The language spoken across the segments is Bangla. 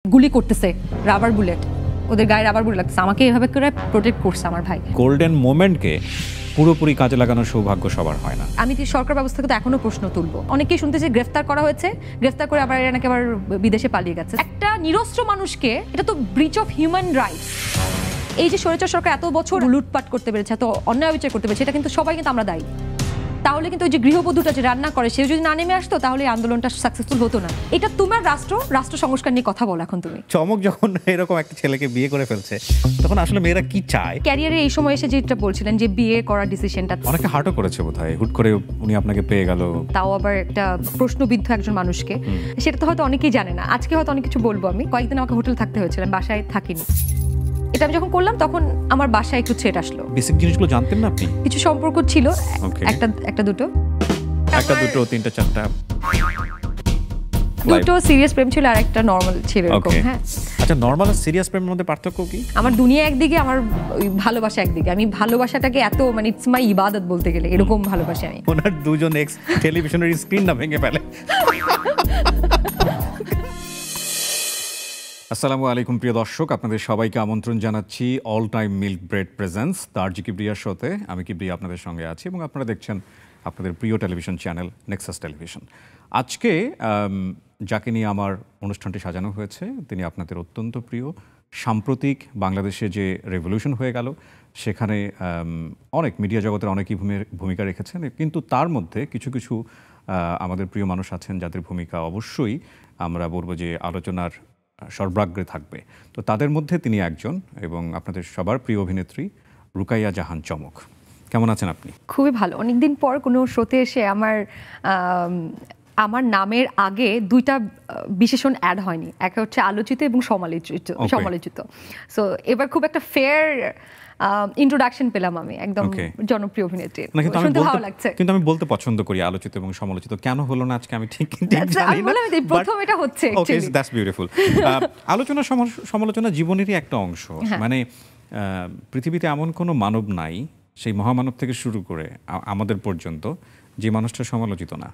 গুলি করতেছে, রাবার বুলেট, ওদের গায়ে রাবার বুলেট লাগতেছে, আমাকে এভাবে করে প্রোটেক্ট করছে আমার ভাই। গোল্ডেন মোমেন্টকে পুরোপুরি কাজে লাগানোর সৌভাগ্য সবার হয় না। আমি সরকার ব্যবস্থাকে তো এখনো প্রশ্ন তুলবো। অনেকেই শুনতেছে গ্রেফতার করা হয়েছে, গ্রেফতার করে আবার এরা নাকি আবার বিদেশে পালিয়ে গেছে। একটা নিরস্ত্র মানুষকে, এটা তো ব্রিচ অফ হিউম্যান রাইটস। এই যে স্বৈরাচার সরকার এত বছর লুটপাট করতে পেরেছে, এত অন্যায় বিচার করতে পেরেছে, এটা কিন্তু সবাই কিন্তু আমরা দায়ী। তাহলে কিন্তু ওই যে গৃহবধূটা যে রান্না করে, সে যদি না নেমে আসতো তাহলে এই আন্দোলনটা সাকসেসফুল হতো না। এটা তোমার রাষ্ট্র সংস্কার নিয়ে কথা বলো এখন তুমি। চমক যখন এরকম একটা ছেলেকে বিয়ে করে ফেলছে, তখন আসলে মেয়েরা কি চায়? ক্যারিয়ারে এই সময় এসে যেটা বলছিলেন যে বিয়ে করার ডিসিশনটা অনেকে হার্টও করেছে বোধহয়, হুট করে উনি আপনাকে পেয়ে গেল, তাও আবার একটা প্রশ্নবিদ্ধ একজন মানুষকে, সেটা তো হয়তো অনেকেই জানে না। আজকে হয়তো অনেক কিছু বলবো। আমি কয়েকদিন আমাকে হোটেল থাকতে হয়েছিল, বাসায় থাকিনি। এটা আমি যখন করলাম তখন আমার বাসায় একটু ছেট আসলো। বেসিক জিনিসগুলো জানতেন না আপনি? কিছু সম্পর্ক ছিল, একটা দুটো তিনটা চারটা, দুটো সিরিয়াস প্রেম ছিল আর একটা নরমাল ছিল এরকম। হ্যাঁ, আচ্ছা, নরমাল আর সিরিয়াস প্রেমের মধ্যে পার্থক্য কি? আমার দুনিয়া একদিকে, আমার ওই ভালোবাসা একদিকে। আমি ভালোবাসাটাকে এত ইটস মাই ইবাদত বলতে গেলে, এরকম ভালোবাসি আমি। ওনার দুজন এক্স টেলিভিশনের স্ক্রিন না ভেঙে ফেলে। আসসালামু আলাইকুম প্রিয় দর্শক, আপনাদের সবাইকে আমন্ত্রণ জানাচ্ছি all time milk bread presence তারজি কিবরিয়ার শোতে। আমি কিবরিয়া আপনাদের সঙ্গে আছি এবং আপনারা দেখছেন আপনাদের প্রিয় টেলিভিশন চ্যানেল নেক্সাস টেলিভিশন। আজকে যাকে নিয়ে আমার অনুষ্ঠানটি সাজানো হয়েছে, তিনি আপনাদের অত্যন্ত প্রিয়। সাম্প্রতিক বাংলাদেশে যে রেভলিউশন হয়ে গেল, সেখানে অনেক মিডিয়া জগতের অনেকই ভূমিকা রেখেছেন, কিন্তু তার মধ্যে কিছু কিছু আমাদের প্রিয় মানুষ আছেন যাদের ভূমিকা অবশ্যই আমরা বলবো যে আলোচনার সর্বাগ্রে থাকবে। তো তাদের মধ্যে তিনি একজন, এবং আপনাদের সবার প্রিয় অভিনেত্রী রুকাইয়া জাহান চমক। কেমন আছেন আপনি? খুবই ভালো। অনেকদিন পর কোনো শোতে এসে আমার নামের আগে দুইটা বিশেষণ অ্যাড হয়নি, একটা হচ্ছে আলোচিত এবং সমালোচিত। সো এবার খুব একটা ফেয়ার ইন্ট্রোডাকশন পেলাম আমি, একদম জনপ্রিয় অভিনেত্রী। শুনতে ভালো লাগছে। কিন্তু আমি বলতে পছন্দ করি আলোচিত এবং সমালোচিত। কেন হলো না আজকে আমি ঠিক জানি না। প্রথম এটা হচ্ছে অ্যাকচুয়ালি দ্যাটস বিউটিফুল। আলোচনা সমালোচনা জীবনেরই একটা অংশ। মানে পৃথিবীতে এমন কোনো মানব নাই, সেই মহামানব থেকে শুরু করে আমাদের পর্যন্ত, যে মানুষটা সমালোচিত না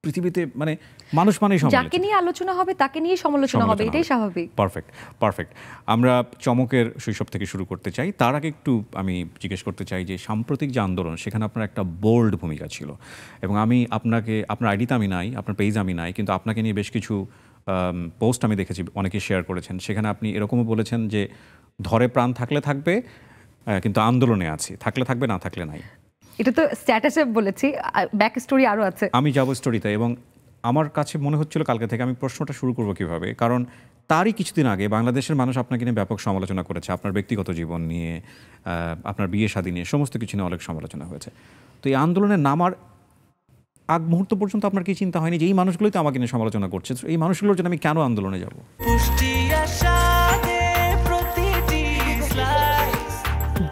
পৃথিবীতে। মানে মানুষ মানেই সমালোচনা, যাকে নিয়ে আলোচনা হবে তাকে নিয়ে সমালোচনা হবে, এটাই স্বাভাবিক। পারফেক্ট। আমরা চমকের শৈশব থেকে শুরু করতে চাই। তার আগে একটু আমি জিজ্ঞেস করতে চাই যে সাম্প্রতিক যে আন্দোলন, সেখানে আপনার একটা বোল্ড ভূমিকা ছিল, এবং আমি আপনাকে, আপনার আইডিতে আমি নাই, আপনার পেজ আমি নাই, কিন্তু আপনাকে নিয়ে বেশ কিছু পোস্ট আমি দেখেছি, অনেকে শেয়ার করেছেন। সেখানে আপনি এরকমও বলেছেন যে ধরে প্রাণ থাকলে থাকবে, কিন্তু আন্দোলনে আছি, থাকলে থাকবে, না থাকলে নাই। এটা তো স্ট্যাটাসে বলেছি, ব্যাক স্টোরি আরও আছে। আমি যাবো স্টোরিতে, এবং আমার কাছে মনে হচ্ছিল কালকে থেকে আমি প্রশ্নটা শুরু করবো কিভাবে, কারণ তারই কিছুদিন আগে বাংলাদেশের মানুষ আপনাকে নিয়ে ব্যাপক সমালোচনা করেছে, আপনার ব্যক্তিগত জীবন নিয়ে, আপনার বিয়ে শাদী নিয়ে, সমস্ত কিছু নিয়ে অনেক সমালোচনা হয়েছে। তো এই আন্দোলনে নামার আগ মুহূর্ত পর্যন্ত আপনার কি চিন্তা হয়নি যে এই মানুষগুলোই তো আমাকে নিয়ে সমালোচনা করছে, এই মানুষগুলোর জন্য আমি কেন আন্দোলনে যাব?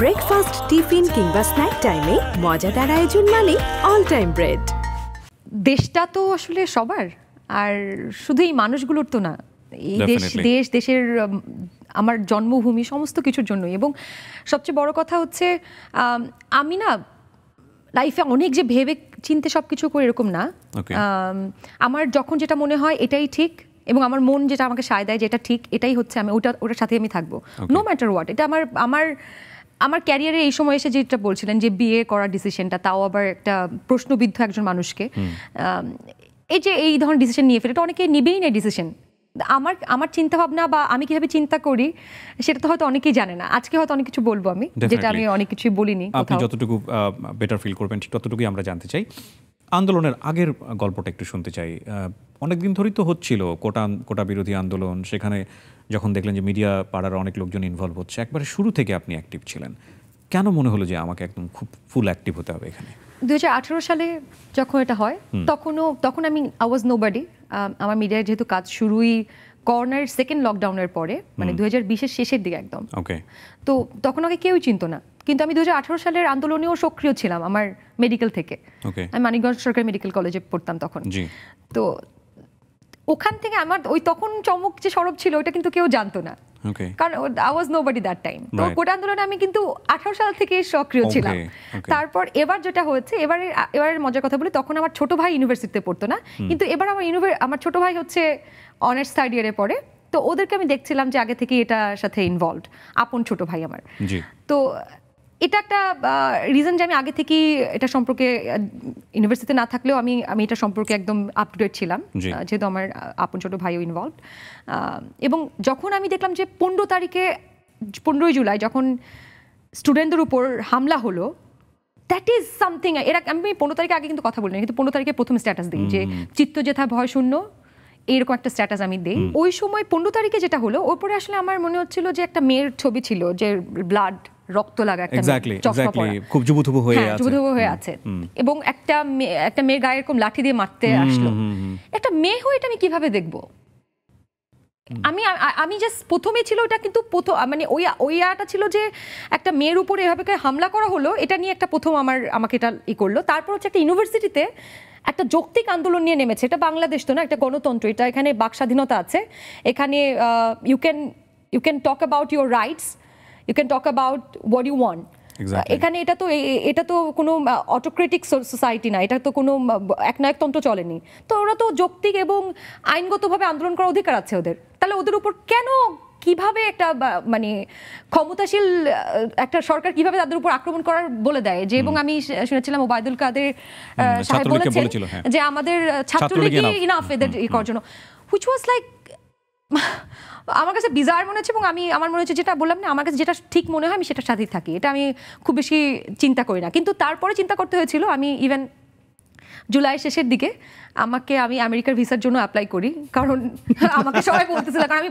ব্রেকফাস্ট, টিফিন কিংবা স্ন্যাক টাইমে মজাদার আয়োজন মানে অল টাইম ব্রেড। দেশটা তো আসলে সবার, আর শুধু এই মানুষগুলোর তো না, এই দেশের আমার জন্মভূমি, সমস্ত কিছুর জন্যই। এবং সবচেয়ে বড় কথা হচ্ছে, আমি না লাইফে অনেক যে ভেবে চিনতে সব কিছু করে এরকম না। আমার যখন যেটা মনে হয় এটাই ঠিক, এবং আমার মন যেটা আমাকে সায় দেয় যেটা ঠিক, এটাই হচ্ছে, আমি ওটার সাথে আমি থাকবো, নো ম্যাটার হোয়াট। এটা আমার ক্যারিয়ারে এই সময় এসে যেটা বলছিলেন যে বিয়ে করার ডিসিশনটা, তাও আবার একটা প্রশ্নবিদ্ধ একজন মানুষকে, এই ধরনের ডিসিশন নিয়ে ফেলে, এটা অনেকে নিবেই না ডিসিশন। আমার চিন্তা ভাবনা বা আমি কিভাবে চিন্তা করি সেটা তো হয়তো অনেকেই জানে না। আজকে হয়তো অনেক কিছু বলবো আমি, যেটা আমি অনেক কিছুই বলিনি। আপনি যতটুকু বেটার ফিল করবেন ঠিক ততটুকুই আমরা জানতে চাই। আন্দোলনের আগের গল্পটা একটু শুনতে চাই। অনেকদিন ধরেই তো হচ্ছিল কোটা বিরোধী আন্দোলন, সেখানে যখন দেখলেন যে মিডিয়া পাড়ার অনেক লোকজন ইনভলভ হচ্ছে, একবারে শুরু থেকে আপনি অ্যাক্টিভ ছিলেন। কেন মনে হলো যে আমাকে একদম খুব ফুল অ্যাক্টিভ হতে হবে এখানে? 2018 সালে যখন এটা হয়, তখন আমি আই ওয়াজ নোবডি। আমার মিডিয়ায় যেহেতু কাজ শুরুই করোনার সেকেন্ড লকডাউনের পরে, মানে 2020-এর শেষের দিকে একদম, তো তখন আগে কেউই চিনতো না। কিন্তু আমি 2018 সালের আন্দোলনেও সক্রিয় ছিলাম আমার মেডিকেল থেকে। আমি মানিকগঞ্জ সরকারি মেডিকেল কলেজে পড়তাম তখন। তো ওখান থেকে আমার তখন চমক যে সরব ছিল, ওটা কিন্তু কেউ জানতো না, কারণ I was nobody that time. তো কোটা আন্দোলনে আমি কিন্তু 18 সাল থেকে সক্রিয় ছিলাম। তারপর এবার যেটা হচ্ছে, এবারের মজার কথা বলি, তখন আমার ছোট ভাই ইউনিভার্সিটিতে পড়তো না, কিন্তু এবার আমার ছোট ভাই হচ্ছে অনার্স থার্ড ইয়ারে পড়ে। তো ওদেরকে আমি দেখছিলাম যে আগে থেকে এটার সাথে ইনভলভড, আপন ছোট ভাই আমার। তো এটা একটা রিজন যে আমি আগে থেকেই এটা সম্পর্কে ইউনিভার্সিটিতে না থাকলেও আমি এটা সম্পর্কে একদম আপ টু ডেট ছিলাম, যেহেতু আমার আপন ছোট ভাইও ইনভলভড। এবং যখন আমি দেখলাম যে 15 জুলাই যখন স্টুডেন্টদের উপর হামলা হলো, দ্যাট ইজ সামথিং। এরা আমি 15 তারিখে আগে কিন্তু কথা বলিনি, কিন্তু 15 তারিখে প্রথম স্ট্যাটাস দিই যে চিত্ত যেথা ভয় শূন্য, এরকম একটা স্ট্যাটাস আমি দিই। ওই সময় 15 তারিখে যেটা হলো, ওপরে আসলে আমার মনে হচ্ছিল যে একটা মেয়ের ছবি ছিল, যে ব্লাড রক্ত লাগা একটা চশমা পরা, খুব জুবুথুবু হয়ে আছে, এবং একটা মেয়ের গায়ে এরকম লাঠি দিয়ে মারতে আসলো। একটা মেয়ে হয়ে এটা আমি কিভাবে দেখবো? আমি জাস্ট প্রথমে ছিল ওটা, কিন্তু মানে ওইটা ছিল যে একটা মেয়ের উপরে এভাবে হামলা করা হলো, এটা নিয়ে একটা প্রথম আমাকে এটা করলো। তারপর হচ্ছে একটা ইউনিভার্সিটিতে একটা যৌক্তিক আন্দোলন নিয়ে নেমেছে। এটা বাংলাদেশ তো না, একটা গণতন্ত্র, এটা এখানে বাক স্বাধীনতা আছে, এখানে you can talk about your rights, you can talk about what you want. এখানে এটা তো কোনো অটোক্রেটিক সোসাইটি না, এটা তো কোনো একনায়কতন্ত্র চলেনি। তো ওরা তো যৌক্তিক এবং আইনগতভাবে আন্দোলন করার অধিকার আছে ওদের। তাহলে ওদের উপর কেন, কিভাবে একটা মানে ক্ষমতাশীল একটা সরকার কিভাবে তাদের উপর আক্রমণ করার বলে দেয়? যে এবং আমি শুনেছিলাম ওবায়দুল কাদের সাহেব বলেছেন যে আমাদের ছাত্রলীগই ইনাফ এদের করার জন্য, হুইচ ওয়াজ লাইক, আমার কাছে বিজার মনে হচ্ছে। এবং আমার মনে হচ্ছে, যেটা বললাম না, আমার কাছে যেটা ঠিক মনে হয় আমি সেটার সাথেই থাকি, এটা আমি খুব বেশি চিন্তা করি না। কিন্তু তারপরে চিন্তা করতে হয়েছিল, আমি ইভেন জুলাই শেষের দিকে আমি আমেরিকার ভিসার জন্য অ্যাপ্লাই করি, কারণ আমাকে সবাই বলতেছিল, কারণ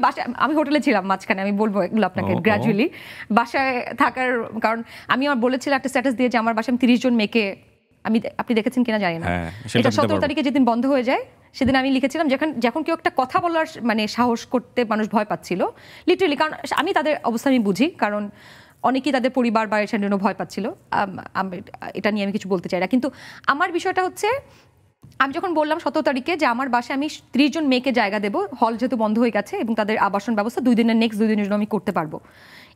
আমি হোটেলে ছিলাম মাঝখানে, আমি বলবো এগুলো আপনাকে গ্র্যাজুয়ালি বাসায় থাকার, কারণ আমি আমার বলেছিলাম একটা স্ট্যাটাস দিয়ে যে আমার বাসায় 30 জন মেয়েকে, আপনি দেখেছেন কিনা জানি না, এটা 17 তারিখে যেদিন বন্ধ হয়ে যায় সেদিন আমি লিখেছিলাম, যখন কেউ একটা কথা বলার মানে সাহস করতে মানুষ ভয় পাচ্ছিল লিটারেলি, কারণ আমি তাদের অবস্থা আমি বুঝি, কারণ অনেকেই তাদের পরিবার বা এর জন্য ভয় পাচ্ছিল। এটা নিয়ে আমি কিছু বলতে চাই না, কিন্তু আমার বিষয়টা হচ্ছে, আমি যখন বললাম 17 তারিখে যে আমার বাসায় আমি 30 জন মেয়েকে জায়গা দেবো, হল যেহেতু বন্ধ হয়ে গেছে এবং তাদের আবাসন ব্যবস্থা 2 দিনের জন্য আমি করতে পারবো,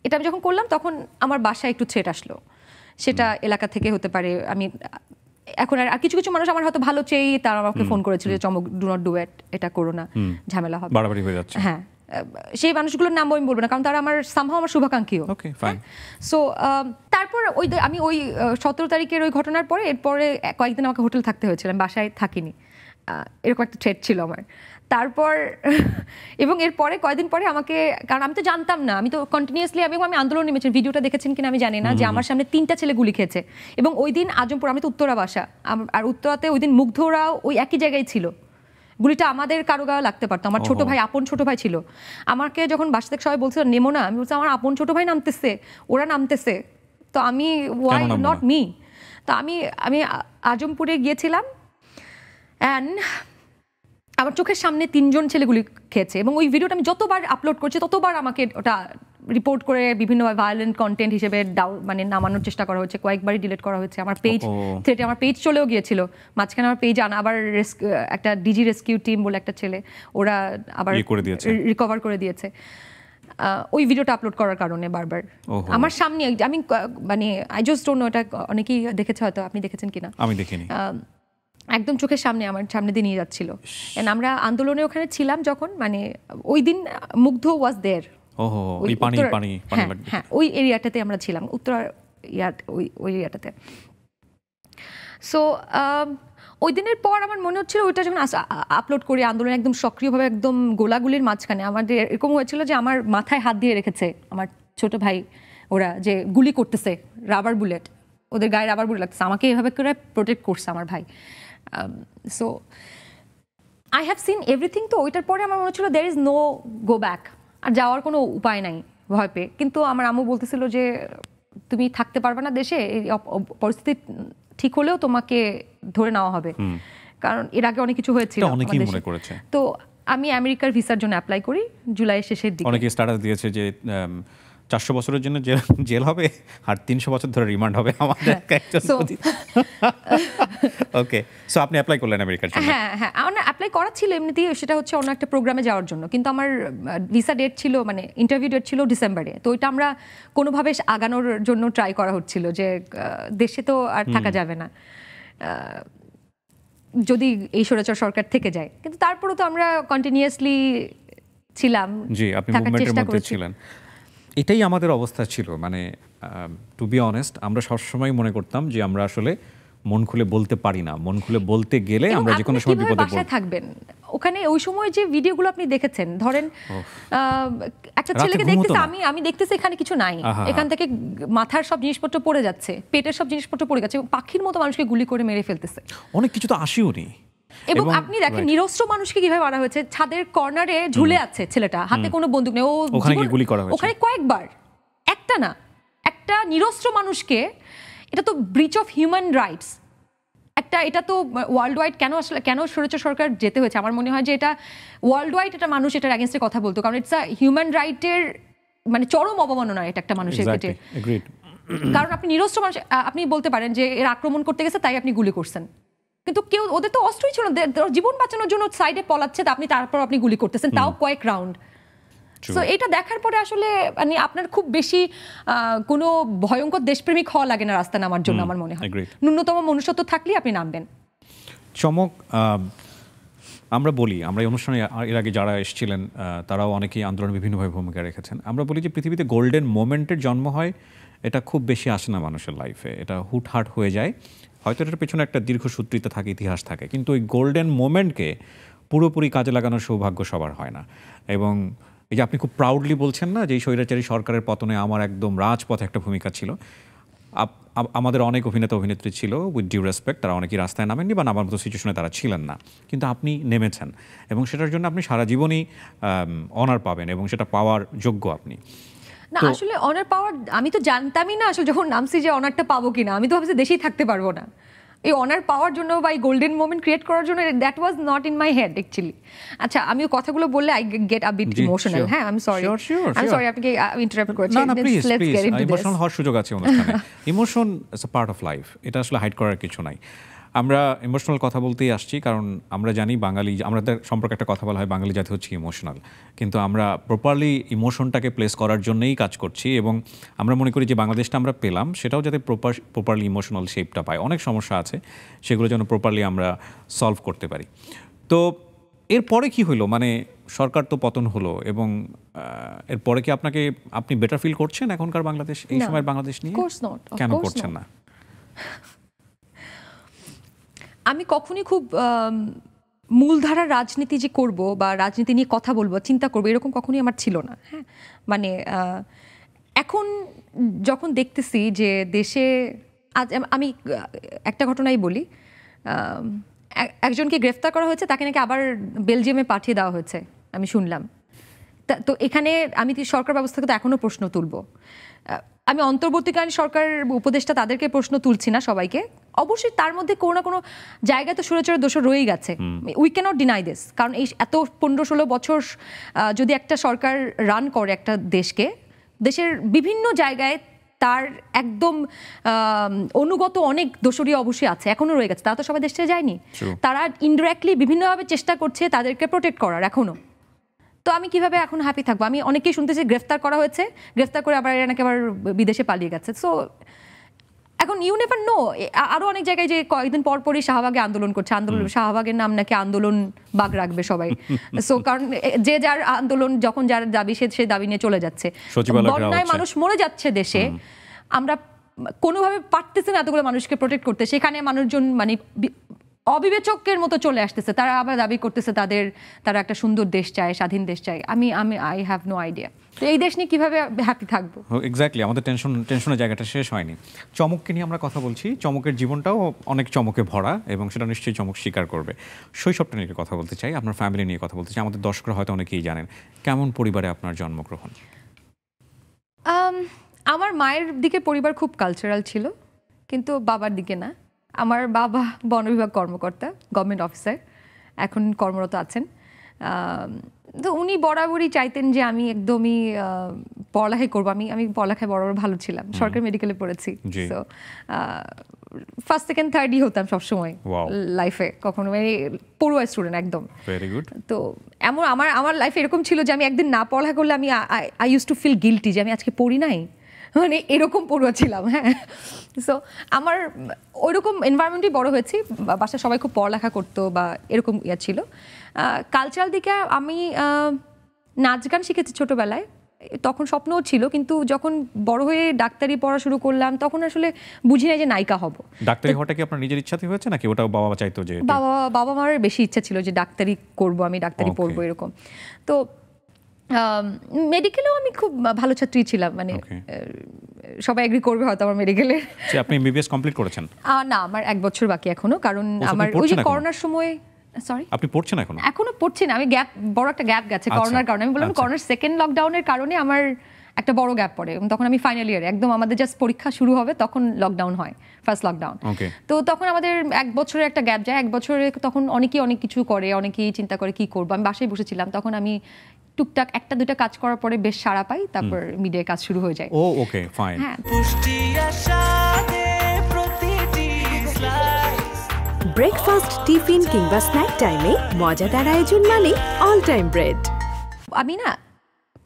এটা আমি যখন করলাম, তখন আমার বাসায় একটু থ্রেট আসলো। সেটা এলাকা থেকে হতে পারে, আমি এখন আর কিছু মানুষ আমার হয়তো ভালো চেয়ে তারা আমাকে ফোন করেছিল যে চমক, ডু নট ডু ইট, এটা করো না, ঝামেলা হবে, বাড়াবাড়ি হয়ে যাচ্ছে। হ্যাঁ, সেই মানুষগুলোর নাম আমি বলবো না, কারণ তারা আমার আমার শুভাকাঙ্ক্ষীও। সো তারপর আমি ওই 17 তারিখের ওই ঘটনার পরে, এরপরে কয়েকদিন আমাকে হোটেল থাকতে হয়েছিল, আমি বাসায় থাকিনি, এরকম একটা থ্রেট ছিল আমার। তারপর এবং এরপরে কয়েকদিন পরে আমাকে, কারণ আমি তো জানতাম না, আমি তো কন্টিনিউয়াসলি আমি আন্দোলন নেমেছি, ভিডিওটা দেখেছেন কিনা আমি জানি না, যে আমার সামনে 3টা ছেলে গুলি খেয়েছে। এবং ওই দিন আজমপুর, আমি তো উত্তরা বাসা, আর উত্তরাতে ওই দিন মুগ্ধরাও ওই একই জায়গায় ছিল, গুলিটা আমাদের কারো গায়ে লাগতে পারতো। আমার ছোট ভাই, আপন ছোট ভাই ছিল, আমাকে যখন বাসা থেকে সবাই বলছিল নেমো না, আমি বলছি আমার আপন ছোট ভাই নামতেছে, ওরা নামতেছে, তো আমি ওয়াই নট মি। তো আমি আজমপুরে গিয়েছিলাম, অ্যান্ড আমার চোখের সামনে 3 জন ছেলেগুলি খেয়েছে। এবং ওই ভিডিওটা আমি যতবার আপলোড করছি ততবার আমাকে ওটা রিপোর্ট করে বিভিন্ন ভায়োলেন্ট কন্টেন্ট হিসেবে মানে নামানোর চেষ্টা করা হয়েছে, কয়েকবারই ডিলিট করা হয়েছে। আমার পেজ থ্রেটে, আমার পেজ চলেও গিয়েছিল মাঝখানে, আমার পেজ আবার একটা ডিজি রেস্কিউ টিম বলে একটা ছেলে, ওরা আবার রিকভার করে দিয়েছে ওই ভিডিওটা আপলোড করার কারণে। বারবার আমার সামনে, আমি মানে আই জাস্ট ডোন্ট নো, এটা অনেকেই দেখেছে, হয়তো আপনি দেখেছেন কিনা, আমি দেখিনি, একদম চোখের সামনে, আমার সামনে দিয়ে নিয়ে যাচ্ছিল। আমরা আন্দোলনে ওখানে ছিলাম যখন, মানে ওই দিন মুগ্ধ ওয়াজ দেয়ার, হ্যাঁ, ওই এরিয়াটাতে আমরা ছিলাম, উত্তর ওই এরিয়াটাতে। সো ওই দিনের পর আমার মনে হচ্ছিল, ওইটা যখন আপলোড করি আন্দোলন একদম সক্রিয়ভাবে, একদম গোলাগুলির মাঝখানে, আমাদের এরকম হয়েছিল যে আমার মাথায় হাত দিয়ে রেখেছে আমার ছোট ভাই, ওরা যে গুলি করতেছে, রাবার বুলেট, ওদের গায়ে রাবার বুলেট লাগতেছে, আমাকে এভাবে করে প্রোটেক্ট করছে আমার ভাই। So I have seen everything. তো ওইটার পরে আমার মনে হচ্ছিল there is no go back, আর যাওয়ার কোনো উপায় নাই ভয় পেয়ে। কিন্তু আমার আম্মু বলতেছিল যে তুমি থাকতে পারবে না দেশে, এই পরিস্থিতি ঠিক হলেও তোমাকে ধরে নেওয়া হবে, কারণ এর আগে অনেক কিছু হয়েছিল। তো আমি আমেরিকার ভিসার জন্য অ্যাপ্লাই করি জুলাই শেষের দিকে। অনেকে স্ট্যাটাস দিয়েছে যে 400 বছরের জন্য জেল হবে আর 300 বছর ধরে রিমান্ড হবে আমাদের একজন। ওকে, সো আপনি অ্যাপ্লাই করলেন আমেরিকার জন্য? হ্যাঁ, আমার অ্যাপ্লাই করা ছিল এমনিতেই, সেটা হচ্ছে অন্য একটা প্রোগ্রামে যাওয়ার জন্য, কিন্তু আমার ভিসা ডেট ছিল, মানে ইন্টারভিউ ডেট ছিল ডিসেম্বরে। তো ওইটা আমরা কোনোভাবে আগানোর জন্য ট্রাই করা হচ্ছিল, যে দেশে তো আর থাকা যাবে না যদি এই স্বৈরাচার সরকার থেকে যায়। কিন্তু তারপরেও তো আমরা কন্টিনিউয়াসলি ছিলাম, জি, আপনি মুভমেন্টের মধ্যে ছিলেন। এটাই আমাদের অবস্থা ছিল, মানে টু বি অনেস্ট আমরা সবসময় মনে করতাম যে আমরা আসলে মন খুলে বলতে পারি না, মন খুলে বলতে গেলে আমরা যে কোনো সময় বিপদে পড়ব। থাকবেন ওখানে ওই সময় যে ভিডিওগুলো আপনি দেখেছেন, ধরেন একটা ছেলেকে দেখতেছে, আমি দেখতেছি এখানে কিছু নাই, এখান থেকে মাথার সব জিনিসপত্র পড়ে যাচ্ছে, পেটের সব জিনিসপত্র পড়ে যাচ্ছে, পাখির মতো মানুষকে গুলি করে মেরে ফেলতেছে, অনেক কিছু তো আসেও নি। এবং আপনি দেখেন নিরস্ত্র মানুষকে কিভাবে মারা হয়েছে, ছাদের কর্নারে ঝুলে আছে ছেলেটা, হাতে কোনো বন্দুক নেই, ওখানে কয়েকবার, একটা না, একটা নিরস্ত্র মানুষকে, এটা তো ব্রিচ অফ হিউম্যান রাইটস, এটা তো ওয়ার্ল্ড ওয়াইড কেন স্বৈরাচার সরকার যেতে হয়েছে, আমার মনে হয় যে এটা ওয়ার্ল্ড ওয়াইড এটা মানুষ এটার এগেইনস্টে কথা বলতো, কারণ ইটস আ হিউম্যান রাইটের মানে চরম অবমাননা এটা একটা মানুষের ক্ষেত্রে। কারণ আপনি নিরস্ত্র মানুষ, আপনি বলতে পারেন যে এর আক্রমণ করতে গেছে তাই আপনি গুলি করছেন, কিন্তু কেউ, ওদের তো অস্ত্রই ছিল না, জীবন বাঁচানোর জন্য সাইডে পলাচ্ছে, তারপর আপনি গুলি করতেছেন, তাও কয়েক রাউন্ড। সো এটা দেখার পরে আসলে মানে আপনার খুব বেশি কোনো ভয়ঙ্কর দেশপ্রেমিক হওয়া লাগে না রাস্তা নামার জন্য, আমার মনে হয় ন্যূনতম মনুষ্যত্ব থাকলেই আপনি নামবেন। চমক, আমরা বলি, আমরা এই অনুষ্ঠানে এর আগে যারা এসেছিলেন তারাও অনেকেই আন্দোলনে বিভিন্নভাবে ভূমিকা রেখেছেন, আমরা বলি যে পৃথিবীতে গোল্ডেন মোমেন্টের জন্ম হয়, এটা খুব বেশি আসে না মানুষের লাইফে, এটা হুটহাট হয়ে যায়, হয়তো এটার পেছনে একটা দীর্ঘসূত্রিতা থাকে, ইতিহাস থাকে, কিন্তু ওই গোল্ডেন মোমেন্টকে পুরোপুরি কাজে লাগানোর সৌভাগ্য সবার হয় না। এবং এই যে আপনি খুব প্রাউডলি বলছেন না যে এই স্বৈরাচারী সরকারের পতনে আমার একদম রাজপথে একটা ভূমিকা ছিল, আমাদের অনেক অভিনেতা অভিনেত্রী ছিল, উইথ ডিউ রেসপেক্ট, তারা অনেকেই রাস্তায় নামেননি বা নামার মতো সিচুয়েশনে তারা ছিলেন না, কিন্তু আপনি নেমেছেন এবং সেটার জন্য আপনি সারা জীবনই অনার পাবেন এবং সেটা পাওয়ার যোগ্য আপনি। না আসলে অনার পাওয়ার আমি তো জানতামই না আসলে যখন নামছি যে অনারটা পাবো কিনা, আমি তো ভাবছি দেশেই থাকতে পারবো না, এই অনার পাওয়ার জন্য বা এই গোল্ডেন মোমেন্ট ক্রিয়েট করার জন্য, that was not in my head actually. আচ্ছা, আমি কথাগুলো বললে I get a bit emotional, হ্যাঁ আমি সরি আপনাকে ইন্টারাপ্ট করেছি, না প্লিজ ইমোশনাল হওয়ার সুযোগ আছে অনুষ্ঠানে। Emotion is a part of life, এটা আসলে হাইড করার কিছু নাই। আমরা ইমোশনাল কথা বলতেই আসছি কারণ আমরা জানি বাঙালি, আমাদের সম্পর্কে একটা কথা বলা হয় বাঙালি জাতি হচ্ছে ইমোশনাল, কিন্তু আমরা প্রপারলি ইমোশনটাকে প্লেস করার জন্যই কাজ করছি এবং আমরা মনে করি যে বাংলাদেশটা আমরা পেলাম সেটাও যাতে প্রপারলি ইমোশনাল শেপটা পায়। অনেক সমস্যা আছে, সেগুলো যেন প্রপারলি আমরা সলভ করতে পারি। তো এরপরে কি হলো, মানে সরকার তো পতন হলো এবং এরপরে কি আপনি বেটার ফিল করছেন এখনকার বাংলাদেশ, এই সময়ের বাংলাদেশ নিয়ে? কেন করছেন না? আমি কখনই খুব মূলধারার রাজনীতি যে করব বা রাজনীতি নিয়ে কথা বলবো, চিন্তা করবো, এরকম কখনোই আমার ছিল না। হ্যাঁ, মানে এখন যখন দেখতেছি যে দেশে আজ, আমি একটা ঘটনাই বলি, একজনকে গ্রেফতার করা হয়েছে, তাকে নাকি আবার বেলজিয়ামে পাঠিয়ে দেওয়া হয়েছে আমি শুনলাম। তো এখানে আমি সরকার ব্যবস্থাকে তো এখনও প্রশ্ন তুলব। আমি অন্তর্বর্তীকালীন সরকার উপদেষ্টা তাদেরকে প্রশ্ন তুলছি না সবাইকে, অবশ্যই তার মধ্যে কোনো না কোনো জায়গায় তো স্বৈরাচারের দোষ রয়েই গেছে, উই ক্যানট ডিনাই দিস। কারণ এই এত 15-16 বছর যদি একটা সরকার রান করে একটা দেশকে, দেশের বিভিন্ন জায়গায় তার একদম অনুগত অনেক দোষরী অবশ্যই আছে, এখনও রয়ে গেছে, তারা তো সবাই দেশ ছেড়ে যায়নি, তারা ইনডিরেক্টলি বিভিন্নভাবে চেষ্টা করছে তাদেরকে প্রোটেক্ট করার এখনও। তো আমি কিভাবে এখন হ্যাপি থাকবো? আমি অনেকেই শুনতেছি গ্রেফতার করা হয়েছে, গ্রেফতার করে আবার এরা নাকি আবার বিদেশে পালিয়ে গেছে। সো এখন ইউ নেভার নো, আরও অনেক জায়গায় যে কয়েকদিন পরপরই শাহবাগে আন্দোলন করছে, শাহবাগের নাম নাকি আন্দোলন বাগ রাখবে সবাই। সো কারণ যে যার আন্দোলন, যখন যার দাবি সে দাবি নিয়ে চলে যাচ্ছে, বন্যায় মানুষ মরে যাচ্ছে দেশে, আমরা কোনোভাবে পারতেছি না এতগুলো মানুষকে প্রোটেক্ট করতে, সেখানে মানুষজন মানে অবিবেচকের মতো চলে আসতেছে, তারা আবার দাবি করতেছে তারা একটা সুন্দর দেশ চায়, স্বাধীন দেশ চায়। আমি আই হ্যাভ নো আইডিয়া তো এই দেশ নিয়ে কীভাবে হ্যাপি থাকবো। এক্স্যাক্টলি, আমাদের টেনশনের জায়গাটা শেষ হয়নি। চমককে নিয়ে আমরা কথা বলছি, চমকের জীবনটাও অনেক চমকে ভরা এবং সেটা নিশ্চয়ই চমক স্বীকার করবে। শৈশবটা নিয়ে কথা বলতে চাই, আপনার ফ্যামিলি নিয়ে কথা বলতে চাই। আমাদের দর্শকরা হয়তো অনেকেই জানেন, কেমন পরিবারে আপনার জন্মগ্রহণ? আমার মায়ের দিকে পরিবার খুব কালচারাল ছিল, কিন্তু বাবার দিকে না। আমার বাবা বন বিভাগ কর্মকর্তা, গভর্নমেন্ট অফিসার, এখন কর্মরত আছেন। তো উনি বরাবরই চাইতেন যে আমি একদমই পড়ালেখাই করবো। আমি পড়ালেখায় বরাবর ভালো ছিলাম, সরকারি মেডিকেলে পড়েছি। তো ফার্স্ট সেকেন্ড থার্ডই হতাম সবসময় লাইফে, কখনো মানে পড়ুয়া স্টুডেন্ট একদম। তো এমন আমার লাইফে এরকম ছিল যে আমি একদিন না পড়ালেখা করলে আমি I use to feel guilty যে আমি আজকে পড়ি নাই, মানে এরকম পড়ুয়া ছিলাম। হ্যাঁ, সো আমার ওইরকম এনভায়রনমেন্টেই বড় হয়েছি, বাসায় সবাই খুব পড়ালেখা করতো বা এরকম ইয়ে ছিল। কালচারাল দিকে আমি নাচ গান শিখেছি ছোটবেলায়, তখন স্বপ্নও ছিল, কিন্তু যখন বড় হয়ে ডাক্তারি পড়া শুরু করলাম তখন আসলে বুঝি না যে নায়িকা হব। ডাক্তারি হওয়াটা কি আপনার নিজের ইচ্ছাতে হয়েছে নাকি ওটাও বাবা চাইতো যে? বাবা মার বেশি ইচ্ছা ছিল যে ডাক্তারি করব, আমি ডাক্তারি পড়বো এরকম। তো মেডিকেলেও আমি খুব ভালো ছাত্রী ছিলাম, মানে সবাই এগ্রি করবে হয়তো আমার মেডিকেলের। আপনি এমবিবিএস কমপ্লিট করেছেন? না, আমার 1 বছর বাকি এখনো, কারণ আমার ওই যে করোনার সময়। সরি, আপনি পড়ছেন এখনো পড়ছি না, আমি বড় একটা গ্যাপ গেছে করোনার কারণে। আমি বললাম করোনার সেকেন্ড লকডাউনের কারণে আমার একটা বড় গ্যাপ পড়ে, তখন আমি ফাইনাল ইয়ারে, একদম আমাদের জাস্ট পরীক্ষা শুরু হবে তখন লকডাউন হয়, ফার্স্ট লকডাউন। তো তখন আমাদের 1 বছরের একটা গ্যাপ যায়। 1 বছরে তখন অনেকেই অনেক কিছু করে, অনেকেই চিন্তা করে কি করবো। আমি বাসায় বসেছিলাম, তখন আমি টুকটাক 1-2টা কাজ করার পরে বেশ সাড়া পাই, তারপর মিডিয়ায় কাজ শুরু হয়ে যায়। Okay fine. ব্রেকফাস্ট, টিফিন কিংবা স্ন্যাক টাইমে মজাদার আয়োজন মানে অল টাইম ব্রেড। আমি না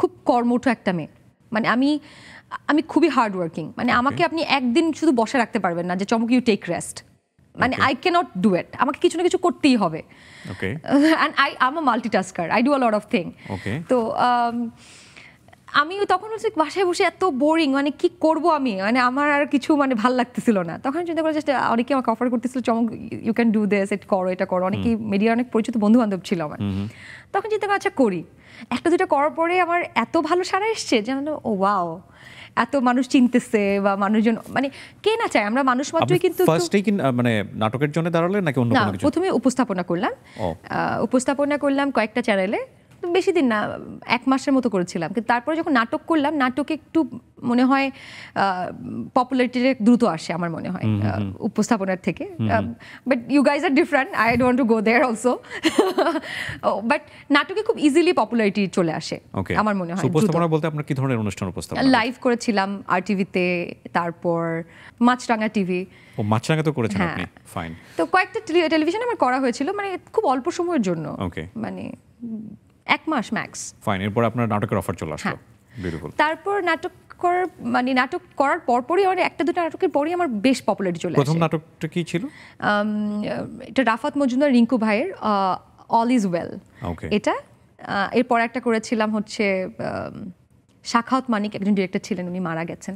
খুব কর্মঠ একটা মেয়ে, মানে আমি খুবই হার্ড ওয়ার্কিং। মানে আমাকে আপনি একদিন শুধু বসে রাখতে পারবেন না যে চমক ইউ টেক রেস্ট, মানে আই ক্যানট ডু ইট। আমাকে কিছু না কিছু করতেই হবে। And I am a multitasker, I do a lot of thing. তো আমি তখন হচ্ছে বাসায় বসে এত বোরিং, মানে কি করব আমি, মানে আমার আর কিছু মানে ভাল লাগতেছিল না। তখন চিন্তা করে যে অনেকে আমাকে অফার করতেছিল চমক ইউ ক্যান ডু দিস, এটা করো। অনেকে মিডিয়ার অনেক পরিচিত বন্ধু বান্ধব ছিল আমার। তখন চিন্তা করে আচ্ছা করি। 1-2টা করার পরে আমার এত ভালো সাড়া এসছে যে ও ওয়াও, এত মানুষ চিনতেছে বা মানুষজন, মানে কে না চায়, আমরা মানুষ মাত্রই। কিন্তু ফার্স্টেই কি মানে নাটকের জন্য দাঁড়ালেন নাকি অন্য কোনো কিছু? প্রথমে উপস্থাপনা করলাম কয়েকটা চ্যানেলে, বেশি দিন না, 1 মাসের মতো করেছিলাম। কিন্তু তারপরে যখন নাটক করলাম, নাটকে একটু মনে হয় পপুলারিটিটা দ্রুত আসে আমার মনে হয় উপস্থাপনার থেকে। But you guys are different, I don't want to go there also. But নাটকে খুব ইজিলি পপুলারিটি চলে আসে আমার মনে হয়। উপস্থাপনা বলতে আপনার কি ধরনের অনুষ্ঠান উপস্থাপনা? লাইভ করেছিলাম RTV-তে, তারপর মাছরাঙা টিভি। মাছরাঙা তো করেছেন আপনি, ফাইন। তো কয়েকটা টেলিভিশনে আমার করা হয়েছিল, মানে খুব অল্প সময়ের জন্য, মানে 1 মাস ম্যাক্স। ফাইন। এরপর আপনার নাটকের অফার চলে আসলো, বিউটিফুল। তারপর নাটক করার পরপরই, মানে 1-2টা নাটকের পরই আমার বেশ পপুলারিটি চলে আসে। প্রথম নাটকটা কি ছিল? এটা রাফাত মজুমদার রিঙ্কু ভাইয়ের অল ইজ ওয়েল। এটা এরপর একটা করেছিলাম হচ্ছে শাখাওয়াত মানিক, একজন ডিরেক্টর ছিলেন, উনি মারা গেছেন।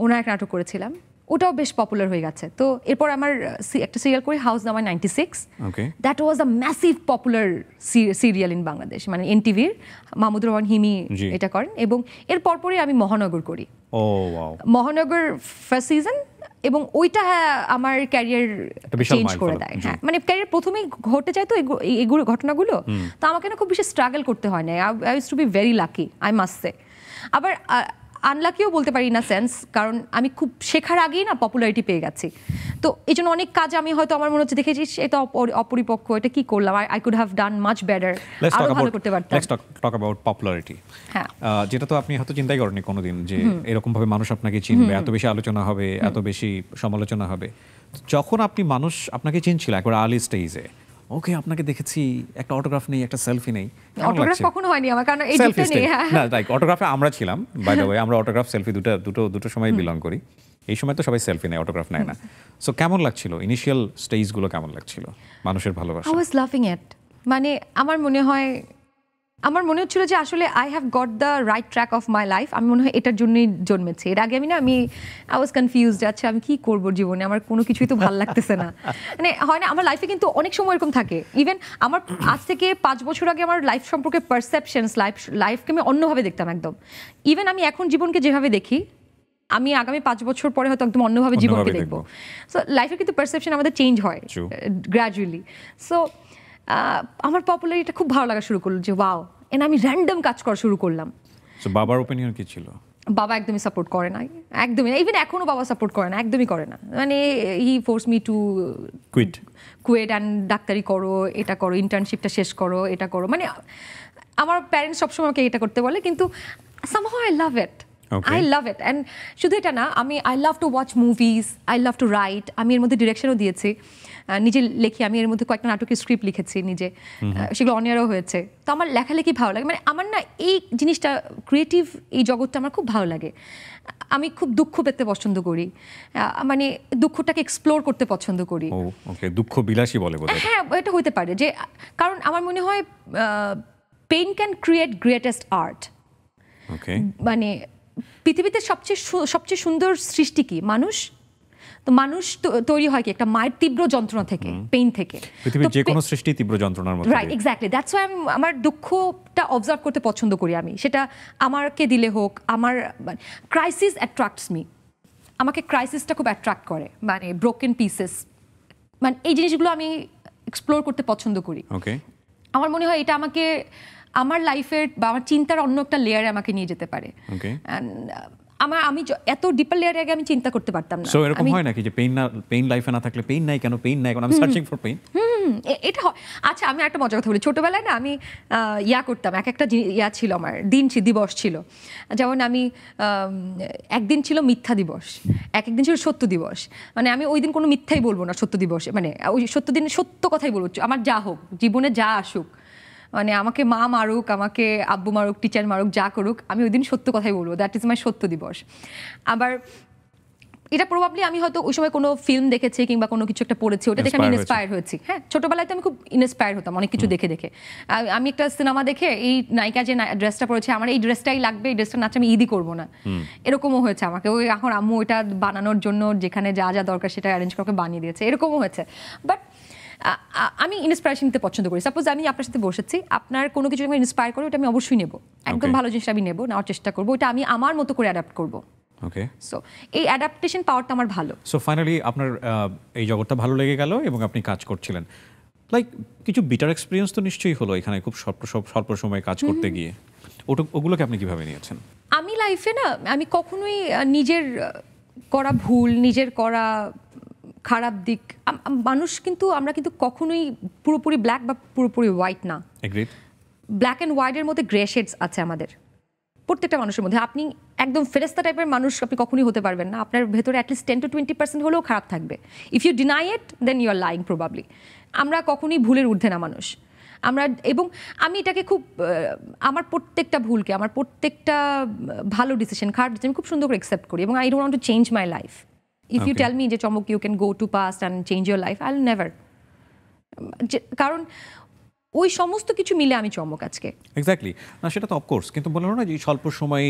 ওনার একটা নাটক করেছিলাম, ওটাও বেশ পপুলার হয়ে গেছে। তো এরপর আমার একটা সিরিয়াল করি, house number 96। That was a massive popular serial in Bangladesh, মানে NTV-র মাহমুদুর রহমান হিমি এটা করেন। এবং এর পরপরই আমি মহানগর করি। মহানগর ফার্স্ট সিজন, এবং ওইটা আমার ক্যারিয়ার চেঞ্জ করে দেয়। হ্যাঁ, মানে ক্যারিয়ার প্রথমেই ঘটে যায় তো এগুলো ঘটনাগুলো, তো আমাকে না খুব বেশি স্ট্রাগল করতে হয় না। I use two be very lucky, I must say. আবার আনলাকিও বলতে পারি না সেন্স, কারণ আমি খুব শেখার আগেই না পপুলারিটি পেয়ে গেছি। তো এই জন্য অনেক কাজ আমি হয়তো আমার মনে হচ্ছে দেখেছি এটা অপরিপক্ক, এটা কি করলাম, I could have done much better, আরো ভালো করতে পারতাম। Let's talk about popularity. হ্যাঁ, যেটা তো আপনি হয়তো চিন্তাই করেননি কোনোদিন যে এরকম ভাবে মানুষ আপনাকে চিনবে, এত বেশি আলোচনা হবে, এত বেশি সমালোচনা হবে। যখন মানুষ আপনাকে চিনছিল একবার আর্লি স্টেজে, ওকে আপনাকে দেখেছি, একটা অটোগ্রাফ নেই, একটা সেলফি নেই, অটোগ্রাফ কখনো হয়নি আমার, কারণ এই দুটো নেই। না, লাইক অটোগ্রাফে আমরা ছিলাম, বাই দ্য ওয়ে, আমরা অটোগ্রাফ সেলফি দুটো সময় বিলং করি। এই সময় তো সবাই সেলফি নেয়, অটোগ্রাফ নেয় না। সো কেমন লাগছিল ইনিশিয়াল স্টেজগুলো, কেমন লাগছিল মানুষের ভালোবাসা? আই ওয়াজ লাভিং ইট। মানে আমার মনে হচ্ছিল যে আসলে I have got the right track of my life. আমি মনে হয় এটার জন্যই জন্মেছে। এর আগে আই ওয়াজ কনফিউজড, আচ্ছা আমি কি করবো জীবনে, আমার কোনো কিছুই তো ভালো লাগতেছে না। মানে হয় না, আমার লাইফে কিন্তু অনেক সময় এরকম থাকে। ইভেন আমার আজ থেকে 5 বছর আগে আমার লাইফ সম্পর্কে পারসেপশনস, লাইফকে আমি অন্যভাবে দেখতাম একদম। ইভেন আমি এখন জীবনকে যেভাবে দেখি, আমি আগামী 5 বছর পরে হয়তো একদম অন্যভাবে জীবনকে দেখবো। সো লাইফে কিন্তু পারসেপশন আমাদের চেঞ্জ হয় গ্র্যাজুয়ালি। সো আমার পপুলারিটিটা খুব ভালো লাগা শুরু করলো যে ওয়াও, এন্ড আমি র্যান্ডম কাজ করা শুরু করলাম। সো বাবার ওপিনিয়ন কি ছিল? বাবা একদমই সাপোর্ট করে না, একদমই না। ইভেন এখনো বাবা সাপোর্ট করে না, একদমই করে না। মানে he force me to quit and ডাক্তারি করো, এটা করো, ইন্টার্নশিপটা শেষ করো, এটা করো। মানে আমার প্যারেন্টস সবসময় আমাকে এটা করতে বলে, কিন্তু somehow I love it. I love it. And শুধু এটা না, I love to watch movies, I love to write. আমি এর মধ্যে ডিরেকশনও দিয়েছি, নিজে লেখি। আমি এর মধ্যে কয়েকটা নাটকের স্ক্রিপ্ট লিখেছি নিজে, সেগুলো অনিয়ারও হয়েছে। তো আমার লেখালেখি ভালো লাগে, মানে আমার না এই জিনিসটা, ক্রিয়েটিভ এই জগৎটা আমার খুব ভালো লাগে। আমি খুব দুঃখ পেতে পছন্দ করি, মানে দুঃখটাকে এক্সপ্লোর করতে পছন্দ করি। ওকে, দুঃখ বিলাসী বলে বোধহয়। হ্যাঁ, এটা হতে পারে যে, কারণ আমার মনে হয় pain can create greatest art. Okay, মানে পৃথিবীতে সবচেয়ে সুন্দর সৃষ্টি কি? মানুষ। তো মানুষ তৈরি হয় কি একটা মায়ের তীব্র যন্ত্রণা থেকে, পেইন থেকে। পৃথিবীর যে কোনো সৃষ্টি তীব্র যন্ত্রণার মধ্যে। রাইট, এক্স্যাক্টলি, দ্যাটস ওয়াই আমার দুঃখটা অবজার্ভ করতে পছন্দ করি আমি। সেটা আমাকে দিলে হোক, আমার ক্রাইসিস অ্যাট্রাক্টস মি, আমাকে ক্রাইসিসটা খুব অ্যাট্রাক্ট করে, মানে ব্রোকেন পিসেস, মানে এই জিনিসগুলো আমি এক্সপ্লোর করতে পছন্দ করি। ওকে, আমার মনে হয় এটা আমাকে আমার লাইফের বা আমার চিন্তার অন্য একটা লেয়ারে আমাকে নিয়ে যেতে পারে। ওকে, আমি এত ডিপার লেয়ারে আগে আমি চিন্তা করতে পারতাম না। সো এরকম হয় নাকি যে পেইন লাইফে না থাকলে পেইন নাই কেন, পেইন নাই কেন, আমি সার্চিং ফর পেইন? এটা হয়। আচ্ছা, আমি একটা মজার কথা বলি। ছোটবেলায় না আমি করতাম, একটা ছিল আমার দিবস ছিল। যেমন আমি একদিন ছিল মিথ্যা দিবস, একদিন ছিল সত্য দিবস। মানে আমি ওই দিন কোনো মিথ্যাই বলবো না সত্য দিবসে, মানে ওই সত্য দিনে সত্য কথাই বলবো, আমার যা হোক জীবনে যা আসুক, মানে আমাকে মা মারুক, আমাকে আব্বু মারুক, টিচার মারুক, যা করুক, আমি ওই দিন সত্য কথাই বলবো। দ্যাট ইজ মাই সত্য দিবস। আবার এটা প্রবাবলি আমি হয়তো ওই সময় কোনো ফিল্ম দেখেছি কিংবা কোনো কিছু একটা পড়েছি, ওটা দেখে আমি ইন্সপায়ার হয়েছি। হ্যাঁ, ছোটবেলায় তো আমি খুব ইন্সপায়ার হতাম অনেক কিছু দেখে দেখে। আমি একটা সিনেমা দেখে এই নায়িকা যে ড্রেসটা পরেছে, আমার এই ড্রেসটাই লাগবে, এই ড্রেসটা নাচে আমি ঈদই করবো না, এরকমও হয়েছে আমাকে। ওই এখন আম্মু ওইটা বানানোর জন্য যেখানে যা যা দরকার সেটা অ্যারেঞ্জ করে বানিয়ে দিয়েছে, এরকমও হয়েছে। বাট আমি ইন্সপিরেশন নিতে পছন্দ করি। সাপোজ আমি আপনার সাথে বসেছি, আপনার কোনো কিছু আমি ইন্সপায়ার করি, ওটা আমি অবশ্যই নেবো, একদম ভালো জিনিসটা আমি নেবো, নেওয়ার চেষ্টা করবো, ওটা আমি আমার মতো করে অ্যাডাপ্ট করবো। ওকে, সো এই অ্যাডাপ্টেশন পাওয়ারটা আমার ভালো। সো ফাইনালি আপনার এই জগৎটা ভালো লেগে গেল এবং আপনি কাজ করছিলেন। লাইক কিছু বিটার এক্সপিরিয়েন্স তো নিশ্চয়ই হলো এখানে খুব স্বল্প সময়ে কাজ করতে গিয়ে, ওগুলোকে আপনি কিভাবে নিয়েছেন? আমি লাইফে না, আমি কখনোই নিজের করা ভুল, নিজের করা খারাপ দিক, আমরা কিন্তু কখনোই পুরোপুরি ব্ল্যাক বা পুরোপুরি হোয়াইট না। এগ্রিড। ব্ল্যাক অ্যান্ড হোয়াইটের মধ্যে গ্রে শেডস আছে আমাদের প্রত্যেকটা মানুষের মধ্যে। আপনি একদম ফেরেস্তা টাইপের মানুষ আপনি কখনোই হতে পারবেন না, আপনার ভেতরে অ্যাটলিস্ট 10 to 20% হলেও খারাপ থাকবে। If you deny it then you are lying probably. আমরা কখনোই ভুলের ঊর্ধ্বে না মানুষ এবং আমি এটাকে খুব আমার প্রত্যেকটা ভুলকে, আমার প্রত্যেকটা ভালো ডিসিশন, খারাপ ডিসিশন খুব সুন্দর করে অ্যাকসেপ্ট করি, এবং I don't want to change my life. If you tell me যে চমক you can go to past and change your life, I will never. কারণ ওই সমস্ত কিছু মিলে আমি চমক আজকে। এক্স্যাক্টলি, না সেটা তো অফকোর্স, কিন্তু বললাম না যে স্বল্প সময়ে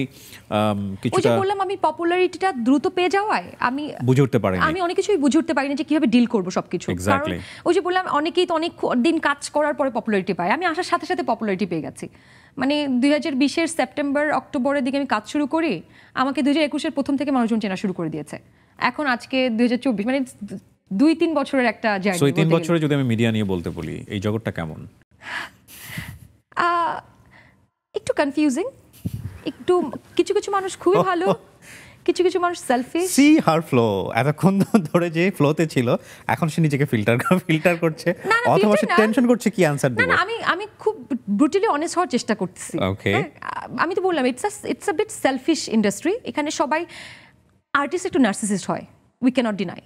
ওই যে বললাম আমি পপুলারিটিটা দ্রুত পেয়ে যাওয়ায় আমি বুঝে উঠতে পারিনি, আমি অনেক কিছুই বুঝে উঠতে পারিনি যে কিভাবে ডিল করবো সবকিছু। কারণ ওই যে বললাম অনেকেই তো অনেক দিন কাজ করার পরে পপুলারিটি পায়, আমি আসার সাথে সাথে পপুলারিটি পেয়ে গেছি। মানে 2020-এর সেপ্টেম্বর অক্টোবরের দিকে আমি কাজ শুরু করি, আমাকে 2021-এর প্রথম থেকে মানুষজন চেনা শুরু করে দিয়েছে। এখন আজকে 2024, মানে 2-3 বছরের একটা জার্নি। সো 3 বছরে যদি আমি মিডিয়া নিয়ে বলতে বলি, এই জগৎটা কেমন? একটু কনফিউজিং, একটু কিছু মানুষ খুবই ভালো, কিছু মানুষ সেলফিশ। সি হার ফ্লো, এতক্ষণ ধরে যে ফ্লোতে ছিল এখন সে নিজেকে ফিল্টার করছে, অথবা সে টেনশন করছে কি অ্যানসার দিব। না, আমি খুব ব্রুটালি অনেস্ট হওয়ার চেষ্টা করতেছি। আমি তো বললাম it's a bit selfish industry. এখানে সবাই আর্টিস্ট একটু নার্সিসিস্ট হয়, উই ক্যানট ডিনাই।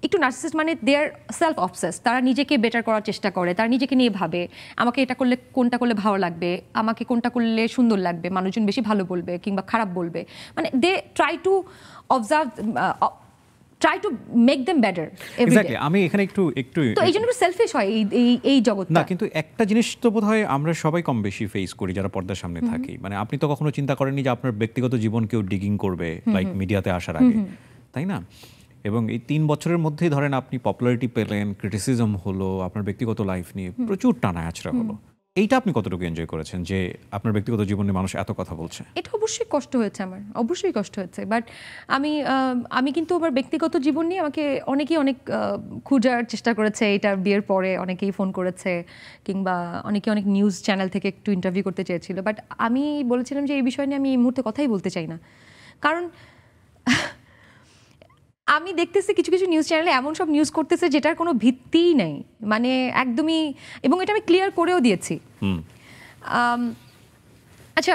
একটু নার্সিসিস্ট মানে দে আর সেলফ অবসেসড, তারা নিজেকে বেটার করার চেষ্টা করে, তারা নিজেকে নিয়ে ভাবে আমাকে এটা করলে কোনটা করলে ভালো লাগবে, আমাকে কোনটা করলে সুন্দর লাগবে, মানুষজন বেশি ভালো বলবে কিংবা খারাপ বলবে, মানে they try to observe, try to make them better every day. আমি এখানে একটু তো এই জন্য সেলফিশ হয় এই জগৎটা। না, কিন্তু একটা জিনিস তো বোধহয় আমরা সবাই কম বেশি ফেস করি যারা পর্দার সামনে থাকি। মানে আপনি তো কখনো চিন্তা করেননি যে আপনার ব্যক্তিগত জীবন কেউ ডিগিং করবে লাইক মিডিয়াতে আসার আগে, তাই না? এবং এই 3 বছরের মধ্যেই ধরেন আপনি পপুলারিটি পেলেন, ক্রিটিসিজম হলো, আপনার ব্যক্তিগত লাইফ নিয়ে প্রচুর টানা আছড়া হলো। এইটা আপনি কতটুকু এনজয় করেছেন যে আপনার ব্যক্তিগত জীবনে মানুষ এত কথা বলছে? এটা অবশ্যই কষ্ট হয়েছে, আমার অবশ্যই কষ্ট হয়েছে। বাট আমি কিন্তু আমার ব্যক্তিগত জীবন নিয়ে আমাকে অনেকেই অনেক খোঁজার চেষ্টা করেছে। এটা বিয়ের পরে অনেকেই ফোন করেছে, কিংবা অনেক নিউজ চ্যানেল থেকে একটু ইন্টারভিউ করতে চেয়েছিল। বাট আমি বলেছিলাম যে এই বিষয় নিয়ে আমি এই মুহূর্তে কথাই বলতে চাই না, কারণ আমি দেখতেছি কিছু নিউজ চ্যানেলে এমন সব নিউজ করতেছে যেটার কোনো ভিত্তিই নেই, মানে একদমই। এবং এটা আমি ক্লিয়ার করেও দিয়েছি। আচ্ছা,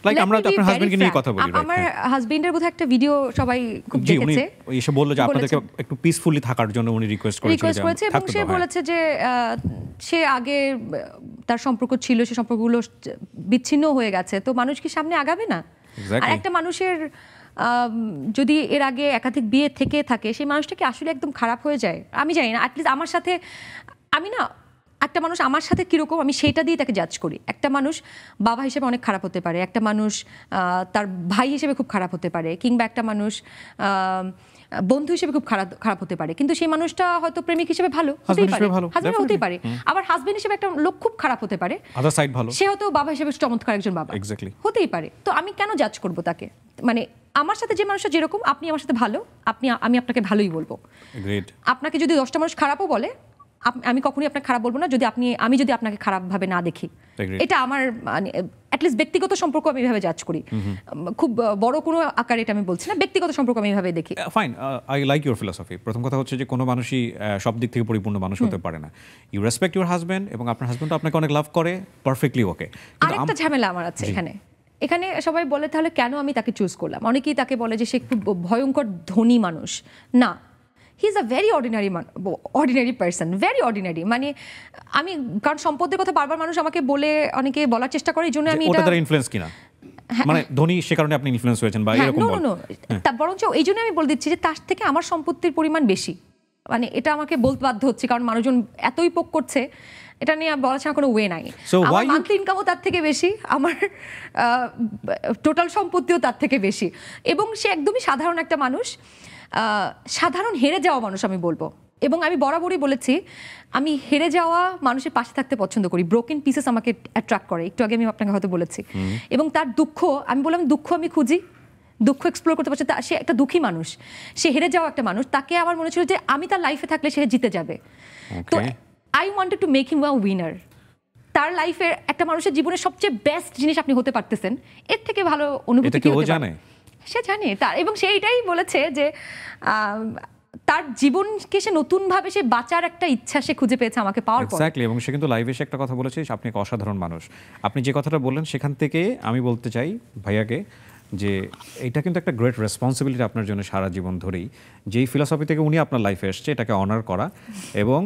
লাইক আমরা তো আপনার হাজবেন্ডকে নিয়ে কথা বলি। আমার হাজবেন্ডের বোধহয় একটা ভিডিও সবাই খুব দেখেছে, উনি এসে বলল যে আপনাদেরকে একটু পিসফুলি থাকার জন্য উনি রিকোয়েস্ট করেছে, এবং সে বলেছে যে সে আগে তার সম্পর্ক ছিল, সে সম্পর্কগুলো বিচ্ছিন্ন হয়ে গেছে, তো মানুষ কি সামনে আগাবে না? আর একটা মানুষের যদি এর আগে একাধিক বিয়ে থেকে থাকে, সেই মানুষটা কি আসলে একদম খারাপ হয়ে যায়? আমি জানি না, অ্যাটলিস্ট আমার সাথে আমি না, একটা মানুষ আমার সাথে কীরকম আমি সেটা দিয়ে তাকে জাজ করি। একটা মানুষ বাবা হিসেবে অনেক খারাপ হতে পারে, একটা মানুষ তার ভাই হিসেবে খুব খারাপ হতে পারে, কিংবা একটা মানুষ বন্ধু হিসেবে খুব খারাপ হতে পারে, কিন্তু সেই মানুষটা হয়তো প্রেমিক হিসেবে ভালো হতেই পারে, হাজবেন্ড হতেই পারে। আবার হাজবেন্ড হিসেবে একটা লোক খুব খারাপ হতে পারে, সে হয়তো বাবা হিসেবে চমৎকার একজন বাবা হতেই পারে। তো আমি কেন জাজ করব তাকে? মানে আমার সাথে যে মানুষটা যেরকম, আপনি আমার সাথে ভালো, আমি আপনাকে ভালোই বলবো। আপনাকে যদি 10টা মানুষ খারাপও বলে, আমি কখনোই আপনাকে খারাপ বলবো না আমি যদি আপনাকে খারাপভাবে না দেখি। এটা আমার মানে অ্যাটলিস্ট ব্যক্তিগত সম্পর্ক আমি এভাবে জাজ করি। খুব বড় কোনো আকারে এটা আমি বলছি না, ব্যক্তিগত সম্পর্ক আমি এভাবে দেখি। Fine, I like your philosophy. প্রথম কথা হচ্ছে যে কোনো মানুষই সব দিক থেকে পরিপূর্ণ মানুষ হতে পারে না। ইউ রেসপেক্ট ইউর হাজব্যান্ড এবং আপনার হাজব্যান্ড আপনাকে অনেক লাভ করে, পারফেক্টলি ওকে। আরেকটা ঝামেলা আমার আছে এখানে সবাই বলে তাহলে কেন আমি তাকে চুজ করলাম। অনেকেই তাকে বলে যে সে খুব ভয়ঙ্কর ধনী মানুষ। না, he is a very ordinary person, very ordinary. মানে আমি কারণ সম্পদের কথা বারবার মানুষ আমাকে অনেকে বলার চেষ্টা করে, এই জন্য আমি এটা ইনফ্লুয়েন্স কিনা মানে ধনী সে কারণে আপনি ইনফ্লুয়েন্স হয়েছেন বা এরকম বরঞ্চ এই জন্য আমি বলে দিচ্ছি যে তার থেকে আমার সম্পত্তির পরিমাণ বেশি। মানে এটা আমাকে বলতে বাধ্য হচ্ছে, কারণ মানুষজন এতই পোক করছে, এটা নিয়ে বলা ছাড়া কোনো ওয়ে নাই। আমার মান্থলি ইনকামও তার থেকে বেশি, আমার টোটাল সম্পত্তিও তার থেকে বেশি, এবং সে একদমই সাধারণ একটা মানুষ, সাধারণ হেরে যাওয়া মানুষ আমি বলবো। এবং আমি বরাবরই বলেছি আমি হেরে যাওয়া মানুষের পাশে থাকতে পছন্দ করি। ব্রোকেন পিসেস আমাকে অ্যাট্রাক্ট করে, একটু আগে আমি আপনাকে হয়তো বলেছি। এবং তার দুঃখ, আমি বললাম দুঃখ আমি খুঁজি, দুঃখ এক্সপ্লোর করতে পারছে। সে একটা দুঃখী মানুষ, সে হেরে যাওয়া একটা মানুষ, তাকে আমার মনে ছিল যে আমি তার লাইফে থাকলে সে জিতে যাবে। তো I wanted to make him a winner. তার লাইফের একটা মানুষের জীবনের সবচেয়ে বেস্ট জিনিস আপনি হতে পারতেছেন, এর থেকে ভালো অনুভূতি কি হতে পারে? সে জানে তার, এবং সে এটাই বলেছে যে তার জীবনকে সে নতুনভাবে সে বাঁচার একটা ইচ্ছা সে খুঁজে পেয়েছে আমাকে পাওয়ার পর। এক্স্যাক্টলি, এবং সে কিন্তু লাইভে এসে একটা কথা বলেছে, আপনি এক অসাধারণ মানুষ। আপনি যে কথাটা বললেন সেখান থেকে আমি বলতে চাই ভাইয়াকে যে এটা কিন্তু একটা গ্রেট রেসপন্সিবিলিটি আপনার জন্য সারা জীবন ধরেই, যেই ফিলসফি থেকে উনি আপনার লাইফে এসছে এটাকে অনার করা এবং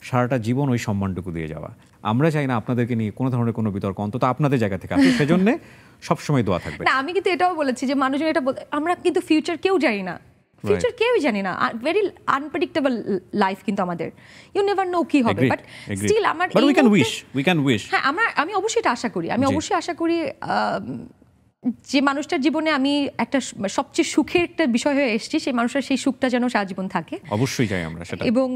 সারাটা জীবন ওই সম্মানটুকু দিয়ে যাওয়া। আমরা চাই না আপনাদেরকে নিয়ে কোনো ধরনের কোনো বিতর্ক, অন্তত আপনাদের জায়গা থেকে আসে, সেজন্য সবসময় দোয়া থাকবে। না, আমি কিন্তু এটাও বলেছি যে মানুষজন এটা আমরা কিন্তু ফিউচার কেউ জানি না, ফিউচার কেউই জানি না, ভেরি আনপ্রেডিক্টেবল লাইফ কিন্তু আমাদের, ইউ নেভার নো কি হবে। বাট স্টিল আমার উই ক্যান উইশ। হ্যাঁ, আমি অবশ্যই এটা আশা করি, আমি অবশ্যই আশা করি যে মানুষটার জীবনে আমি একটা সবচেয়ে সুখের একটা বিষয় হয়ে এসেছি, সেই মানুষটার সেই সুখটা যেন সারা জীবন থাকে। অবশ্যই চাই আমরা সেটা। এবং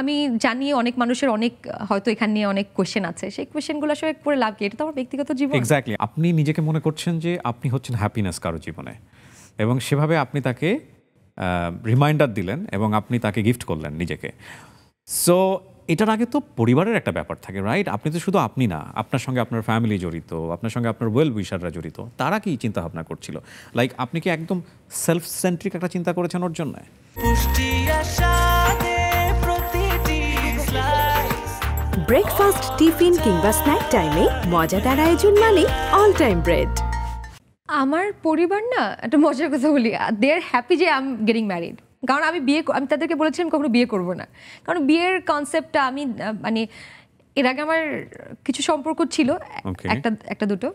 আমি জানি অনেক মানুষের অনেক হয়তো এখান নিয়ে অনেক কোয়েশ্চেন আছে, সেই কোয়েশ্চেনগুলো আসলে করে লাভ কি? এটা তো আমার ব্যক্তিগত জীবন। এক্স্যাক্টলি, আপনি নিজেকে মনে করছেন যে আপনি হচ্ছেন হ্যাপিনেস কারো জীবনে, এবং সেভাবে আপনি তাকে রিমাইন্ডার দিলেন এবং আপনি তাকে গিফট করলেন নিজেকে। সো এটার আগে তো পরিবারের একটা ব্যাপার থাকে, রাইট? আপনি তো শুধু আপনি না, আপনার সঙ্গে আপনার ফ্যামিলি জড়িত, আপনার সঙ্গে আপনার ওয়েল উইশাররা জড়িত। তারা কি চিন্তা ভাবনা করছিল? লাইক আপনি কি একদম সেলফ সেন্ট্রিক একটা চিন্তা করেছেন ওর জন্য? ব্রেকফাস্ট, টিফিন কিংবা স্ন্যাক টাইমে মজাদার আয়োজন মানে অল টাইম ব্রেড। আমার পরিবার না, একটা মজার কথা বলি, দে আর হ্যাপি যে আই এম গেটিং ম্যারিড। কারণ আমি তাদেরকে বলেছিলাম কখনো বিয়ে করব না, কারণ বিয়ের কনসেপ্টটা আমি মানে এর আগে আমার কিছু সম্পর্ক ছিল, একটা দুটো,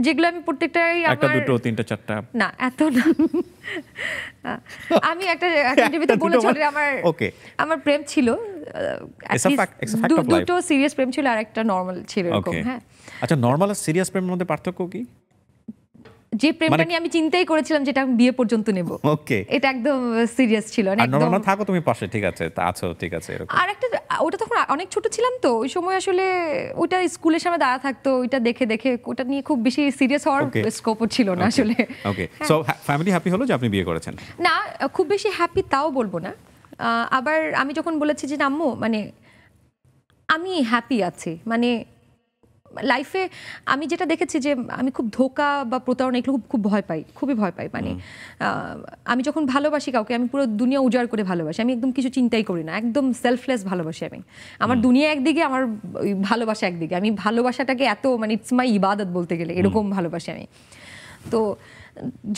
যেগুলো আমি প্রত্যেকটাই একটা দুটো তিনটা চারটা না, এত না। আমি একটা ইন্টারভিউতে বলেছি আমার প্রেম ছিল দুটো সিরিয়াস প্রেম ছিল আর একটা নর্মাল ছিল, এরকম। হ্যাঁ, আচ্ছা, নর্মাল আর সিরিয়াস প্রেমের মধ্যে পার্থক্য কি? যে প্রেমটা নিয়ে আমি চিন্তাই করেছিলাম যেটা আমি বিয়ে পর্যন্ত নেব, এটা একদম সিরিয়াস ছিল না। একদম থাকো তুমি পাশে, ঠিক আছে, আছো, ঠিক আছে, এরকম। আর একটা, ওটা তখন অনেক ছোট ছিলাম তো, ওই সময় আসলে ওটা স্কুলের সামনে দাঁড়া থাকতো, ওইটা দেখে দেখে ওটা নিয়ে খুব বেশি সিরিয়াস হওয়ার স্কোপও ছিল না আসলে। ওকে, সো ফ্যামিলি হ্যাপি হলো যে আপনি বিয়ে করেছেন? না, খুব বেশি হ্যাপি তাও বলবো না। আবার আমি যখন বলেছি যে আম্মু মানে আমি হ্যাপি আছি, মানে লাইফে আমি যেটা দেখেছি যে আমি খুব ধোঁকা বা প্রতারণা এগুলো খুব ভয় পাই, খুবই ভয় পাই। মানে আমি যখন ভালোবাসি কাউকে, আমি পুরো দুনিয়া উজাড় করে ভালোবাসি, আমি একদম কিছু চিন্তাই করি না, একদম সেলফলেস ভালোবাসি আমি। আমার দুনিয়া একদিকে, আমার ওই ভালোবাসা একদিকে। আমি ভালোবাসাটাকে এত মানে ইটস মাই ইবাদত বলতে গেলে, এরকম ভালোবাসি আমি। তো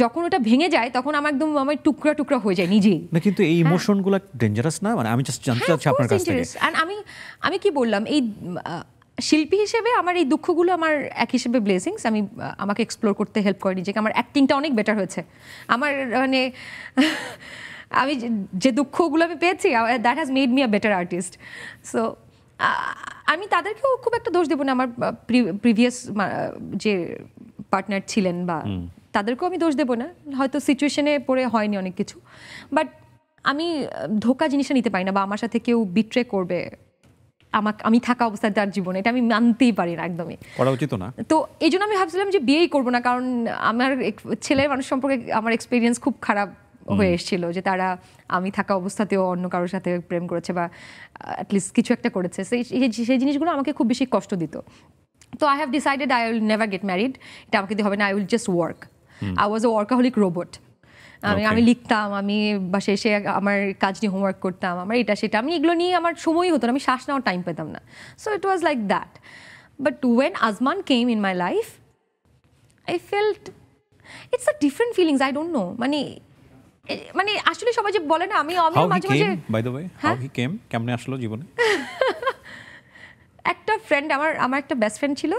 যখন ওটা ভেঙে যায় তখন আমার একদম আমার টুকরা টুকরা হয়ে যায় নিজেই। না, কিন্তু এই ইমোশনগুলো ডেঞ্জারাস না? মানে আমি জাস্ট জানতে চাচ্ছি আপনার কাছ থেকে। আমি কি বললাম, এই শিল্পী হিসেবে আমার এই দুঃখগুলো আমার এক হিসেবে ব্লেসিংস। আমাকে এক্সপ্লোর করতে হেল্প করে নিজেকে, আমার অ্যাক্টিংটা অনেক বেটার হয়েছে। আমার মানে আমি যে দুঃখগুলো আমি পেয়েছি, that has made me a better artist. So আমি তাদেরকেও খুব একটা দোষ দেবো না, আমার প্রিভিয়াস যে পার্টনার ছিলেন বা তাদেরকেও আমি দোষ দেবো না, হয়তো সিচুয়েশনে পড়ে হয়নি অনেক কিছু, বাট আমি ধোঁকা জিনিসটা নিতে পারি না, বা আমার সাথে কেউ বিট্রে করবে আমি থাকা অবস্থায় তার জীবনে, এটা আমি মানতেই পারি না, একদমই করা উচিত না। তো এই জন্য আমি ভাবছিলাম যে বিয়েই করবো না, কারণ আমার ছেলের মানুষ সম্পর্কে আমার এক্সপিরিয়েন্স খুব খারাপ হয়ে এসেছিল, যে তারা আমি থাকা অবস্থাতেও অন্য কারোর সাথে প্রেম করেছে বা অ্যাটলিস্ট কিছু একটা করেছে, সেই জিনিসগুলো আমাকে খুব বেশি কষ্ট দিত। তো I have decided I will never get married, এটা আমাকে দিয়ে হবে না, I will just work. I was A workaholic robot. আমি লিখতাম, আমি বাসে এসে আমার কাজ নিয়ে হোমওয়ার্ক করতাম, আমার এটা সেটা, আমি এগুলো নিয়ে আমার সময়ই হতো না, আমি শ্বাস নেওয়ার টাইম পেতাম না। So it was like that. But when Azman came in my life, I felt it's a different feelings, I don't know, মানে আসলে সবাই যে বলে না, আমি মাঝে মাঝে by the way how he came, কেমনে আসলো জীবনে? একটা ফ্রেন্ড, আমার একটা বেস্ট ফ্রেন্ড ছিল,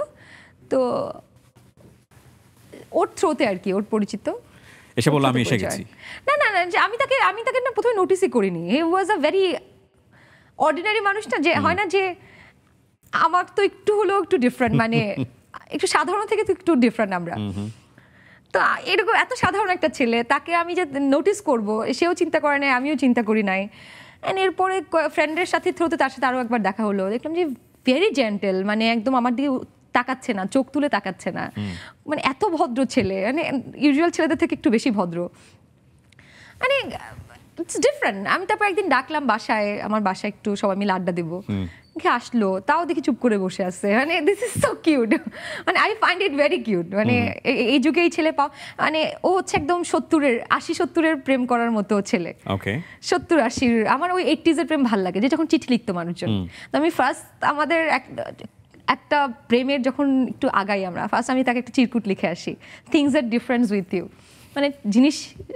তো ওর থ্রোতে আর কি, ওর পরিচিত এসে বললো আমি এসে গেছি। না না না, আমি তাকে না প্রথমে নোটিসই করিনি। হি ওয়াজ আ ভেরি অর্ডিনারি মানুষ, না যে হয় না যে আমার তো একটু হলেও একটু ডিফারেন্ট, মানে একটু সাধারণ থেকে তো একটু ডিফারেন্ট আমরা। তো এরকম এত সাধারণ একটা ছেলে, তাকে আমি যে নোটিস করব সেও চিন্তা করে নাই, আমিও চিন্তা করি নাই। অ্যান্ড এরপরে ফ্রেন্ডের সাথে থ্রুতে তার সাথে আরও একবার দেখা হলো, দেখলাম যে ভেরি জেন্টেল, মানে একদম আমার দিকে তাকাচ্ছে না, চোখ তুলে তাকাচ্ছে না, মানে এত ভদ্র ছেলে, মানে ইউজুয়াল ছেলেদের থেকে একটু বেশি ভদ্র, মানে ইটস ডিফারেন্ট। আমি তারপর একদিন ডাকলাম বাসায়, আমার বাসায় একটু সবাই মিলে আড্ডা দেবো, আসলো, তাও দেখি চুপ করে বসে আছে, মানে দিস ইজ সো কিউট, মানে I find it very cute. মানে এই যুগে এই ছেলে মানে ও হচ্ছে একদম 80-70-এর প্রেম করার মতো ছেলে, 70-80, আমার ওই 80s এর প্রেম ভাল লাগে, যে যখন চিঠি লিখতো মানুষজন। তো আমি ফার্স্ট আমাদের একটা প্রেমের যখন একটু আগাই আমরা, ফার্স্ট আমি তাকে একটা চিরকুট লিখে আসি, things are difference with you, মানে জিনিস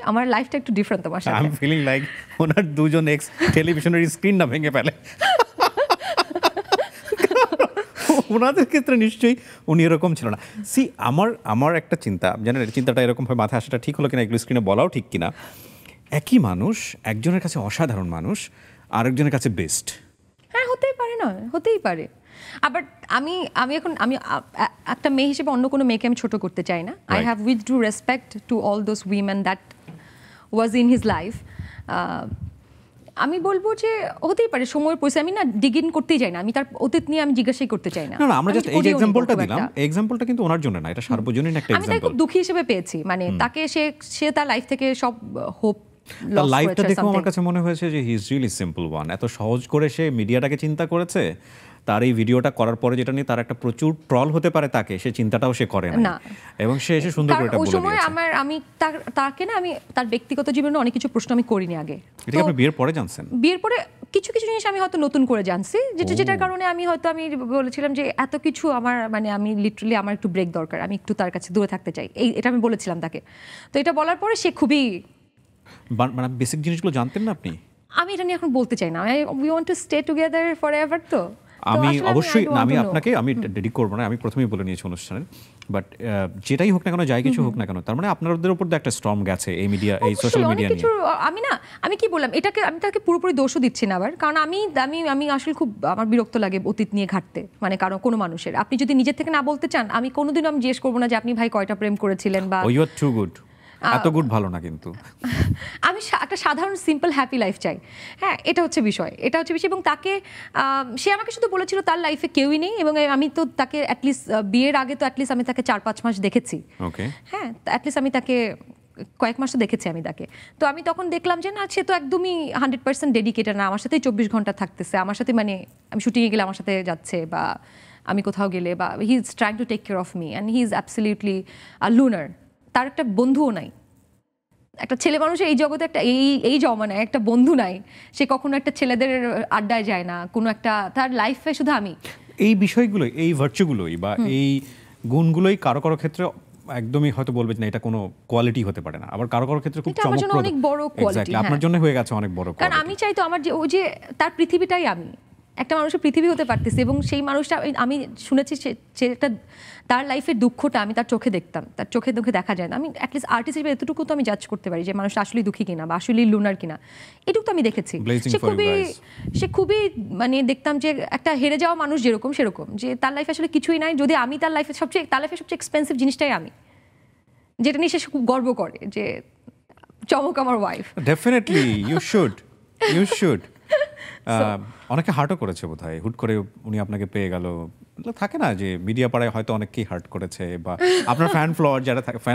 আমার লাইফটা একটু ডিফারেন্ট তোমার সাথে। আই এম ফিলিং লাইক ওনার দুজন এক্স টেলিভিশনের স্ক্রিন না ভেঙে ফেলে। ওনাদের ক্ষেত্রে নিশ্চয়ই উনি এরকম ছিল না। সি আমার একটা চিন্তা, জানেন চিন্তাটা এরকমভাবে মাথায় আসাটা ঠিক হলো কিনা, এগুলো স্ক্রিনে বলাও ঠিক কিনা। একই মানুষ, একজনের কাছে অসাধারণ মানুষ, আরেকজনের কাছে বেস্ট। হ্যাঁ, হতেই পারে, না হতেই পারে। আবার আমি একটা মেয়ে হিসেবে অন্য কোনো মেয়েকে আমি ছোট করতে চাই না। I have with do respect to all those women that was in his life. আমি বলবো যে হতেই পারে, সময়ের পরিস্থিতি, আমি না ডিগিন করতেই চাই না, আমি তার অতীত নিয়ে আমি জিজ্ঞাসাই করতে চাই না। না, আমরা জাস্ট এই যে এক্সাম্পলটা দিলাম, এই এক্সাম্পলটা কিন্তু ওনার জন্য না, এটা সার্বজনীন একটা এক্সাম্পল। আমি তাকে খুব দুঃখী হিসেবে পেয়েছি, মানে তাকে সে তার লাইফ থেকে সব হোপ, তার লাইফটা দেখে আমার কাছে মনে হয়েছে যে he is really simple one. এত সহজ করে সে মিডিয়াটাকে চিন্তা করেছে, তার এই ভিডিওটা করার পরে যেটা নিয়ে তার একটা প্রচুর ট্রল হতে পারে তাকে, সে চিন্তাটাও সে করে না, এবং সে এসে সুন্দর করে এটা বলে দিয়েছে। আমি তাকে না, আমি তার ব্যক্তিগত জীবনে অনেক কিছু প্রশ্ন আমি করিনি আগে। এটা কি আপনি বিয়ের পরে জানছেন? বিয়ের পরে কিছু জিনিস আমি হয়তো নতুন করে জানছি, যেটার কারণে আমি বলেছিলাম যে এত কিছু আমার, মানে আমি লিটারালি আমার একটু ব্রেক দরকার, আমি একটু তার কাছে দূরে থাকতে চাই, এটা আমি বলেছিলাম তাকে। তো এটা বলার পরে সে খুবই, মানে বেসিক জিনিসগুলো জানতেন না আপনি? আমি এটা নিয়ে এখন বলতে চাই না, we want to stay together for ever. তো আমি অবশ্যই আমি ডেডিকেট করবো না, আমি প্রথমেই বলে নিয়েছি অনুষ্ঠানের, বাট যেটাই হোক না কেন, যাই কিছু হোক না কেন, তার মানে আপনাদের উপর একটা স্ট্রম গেছে এই মিডিয়া, এই সোশ্যাল মিডিয়া নিয়ে। আমি কি বললাম, আমি তাকে পুরোপুরি দোষও দিচ্ছি না আবার, কারণ আমি আসলে খুব আমার বিরক্ত লাগে অতীত নিয়ে ঘাটতে, মানে কারণ কোনো মানুষের আপনি যদি নিজের থেকে না বলতে চান, আমি কোনোদিনও আমি জিজ্ঞেস করবো না যে আপনি ভাই কয়টা প্রেম করেছিলেন, বা ইউ আর টু গুড, এত গুড ভালো না। কিন্তু আমি একটা সাধারণ সিম্পল হ্যাপি লাইফ চাই। হ্যাঁ, এটা হচ্ছে বিষয়। এবং তাকে, সে আমাকে শুধু বলেছিল তার লাইফে কেউই নেই, এবং আমি তো তাকে অ্যাটলিস্ট বিয়ের আগে তো অ্যাটলিস্ট আমি তাকে 4-5 মাস দেখেছি। হ্যাঁ, অ্যাটলিস্ট আমি তাকে কয়েক মাস তো দেখেছি আমি তাকে। তো আমি তখন দেখলাম যে না, সে তো একদমই 100% ডেডিকেটেড না, আমার সাথেই 24 ঘন্টা থাকতেছে, আমার সাথে, মানে আমি শুটিংয়ে গেলে আমার সাথে যাচ্ছে, বা আমি কোথাও গেলে, বা he is trying to take care of me, and he is absolutely a lunar. তার একটা বন্ধুও নাই, একটা ছেলে মানুষের এই জগতে একটা এই জমানায় একটা বন্ধু নাই, সে কখনো একটা ছেলেদের আড্ডায় যায় না, কোনো একটা, তার লাইফে শুধু আমি। এই বিষয়গুলোই, এই ভার্চুগুলোই বা এই গুণগুলোই কারো ক্ষেত্রে একদমই হয়তো বলবে না এটা কোনো কোয়ালিটি হতে পারে না, আবার কারো ক্ষেত্রে খুব চমৎকার, অনেক বড় কোয়ালিটি। আপনার জন্য হয়ে গেছে অনেক বড় কোয়ালিটি। কারণ আমি চাই তো আমার যে তার পৃথিবীটাই আমি, একটা মানুষের পৃথিবী হতে পারতেছি, এবং সেই মানুষটা আমি শুনেছি সে একটা তার লাইফের দুঃখটা আমি তার চোখে দেখতাম, তার চোখে দেখা যায় না। আমি অ্যাটলিস্ট আর্টিস্ট হিসেবে এতটুকু তো আমি জাজ করতে পারি যে মানুষটা আসলেই দুঃখী কিনা বা আসলেই লুনার কিনা, এটুকু তো আমি দেখেছি। সে খুবই মানে দেখতাম যে একটা হেরে যাওয়া মানুষ যেরকম সেরকম, যে তার লাইফে আসলে কিছুই নাই, যদি আমি তার লাইফে সবচেয়ে এক্সপেন্সিভ জিনিসটাই আমি, যেটা নিয়ে সে খুব গর্ব করে যে চমক আমার ওয়াইফ। ডেফিনেটলি ইউ শুড অনেকে হার্টও করেছে বোধহয়, হুট করে উনি আপনাকে পেয়ে গেল, থাকে না যে মিডিয়া পাড়ায় হয়তো অনেককেই হার্ট করেছে, বা আপনার ফ্যান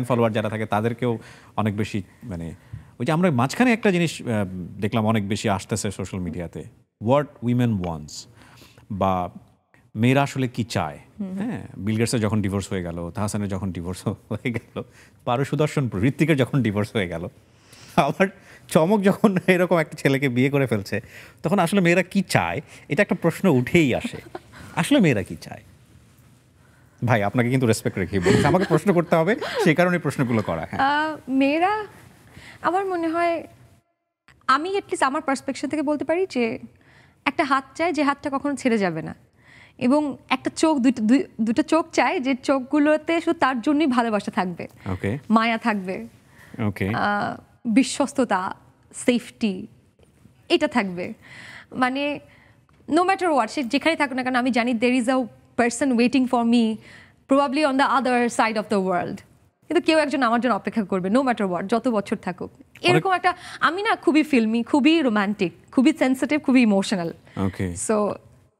ফলোয়ার যারা থাকে তাদেরকেও অনেক বেশি, মানে ওই যে আমরা মাঝখানে একটা জিনিস দেখলাম অনেক বেশি আসতেছে সোশ্যাল মিডিয়াতে, হোয়াট উইমেন ওয়ান্টস, বা মেয়েরা আসলে কি চায়। হ্যাঁ, বিল গেটসের যখন ডিভোর্স হয়ে গেল, তাহসানের যখন ডিভোর্স হয়ে গেল, পারু সুদর্শন, ঋত্বিকের যখন ডিভোর্স হয়ে গেল, আবার চমক যখন এরকম একটা ছেলেকে বিয়ে করে ফেলছে, তখন আসলে মেয়েরা কি চায় এটা একটা প্রশ্ন উঠেই আসে। আসলে মেয়েরা কি চায়? ভাই আপনাকে কিন্তু রেসপেক্ট রেখে বলছি, আমাকে প্রশ্ন করতে হবে, সেই কারণে প্রশ্নগুলো করা। মেয়েরা, আমার মনে হয়, আমি অ্যাটলিস্ট আমার পার্সপেকশন থেকে বলতে পারি যে একটা হাত চায় যে হাতটা কখনো ছেড়ে যাবে না, এবং একটা চোখ, দুটো চোখ চায় যে চোখগুলোতে শুধু তার জন্যই ভালোবাসা থাকবে, মায়া থাকবে, বিশ্বস্ততা, সেফটি, এটা থাকবে। মানে নো ম্যাটার হোয়াট, সে যেখানেই থাকুক না কেন, আমি জানি there is a person waiting for me probably on the other side of the world, কিন্তু কেউ একজন আমার জন্য অপেক্ষা করবে, নো ম্যাটার হোয়াট, যত বছর থাকুক। এরকম একটা, আমি না খুবই ফিল্মি, খুবই রোমান্টিক, খুবই সেন্সিটিভ, খুবই ইমোশনাল। সো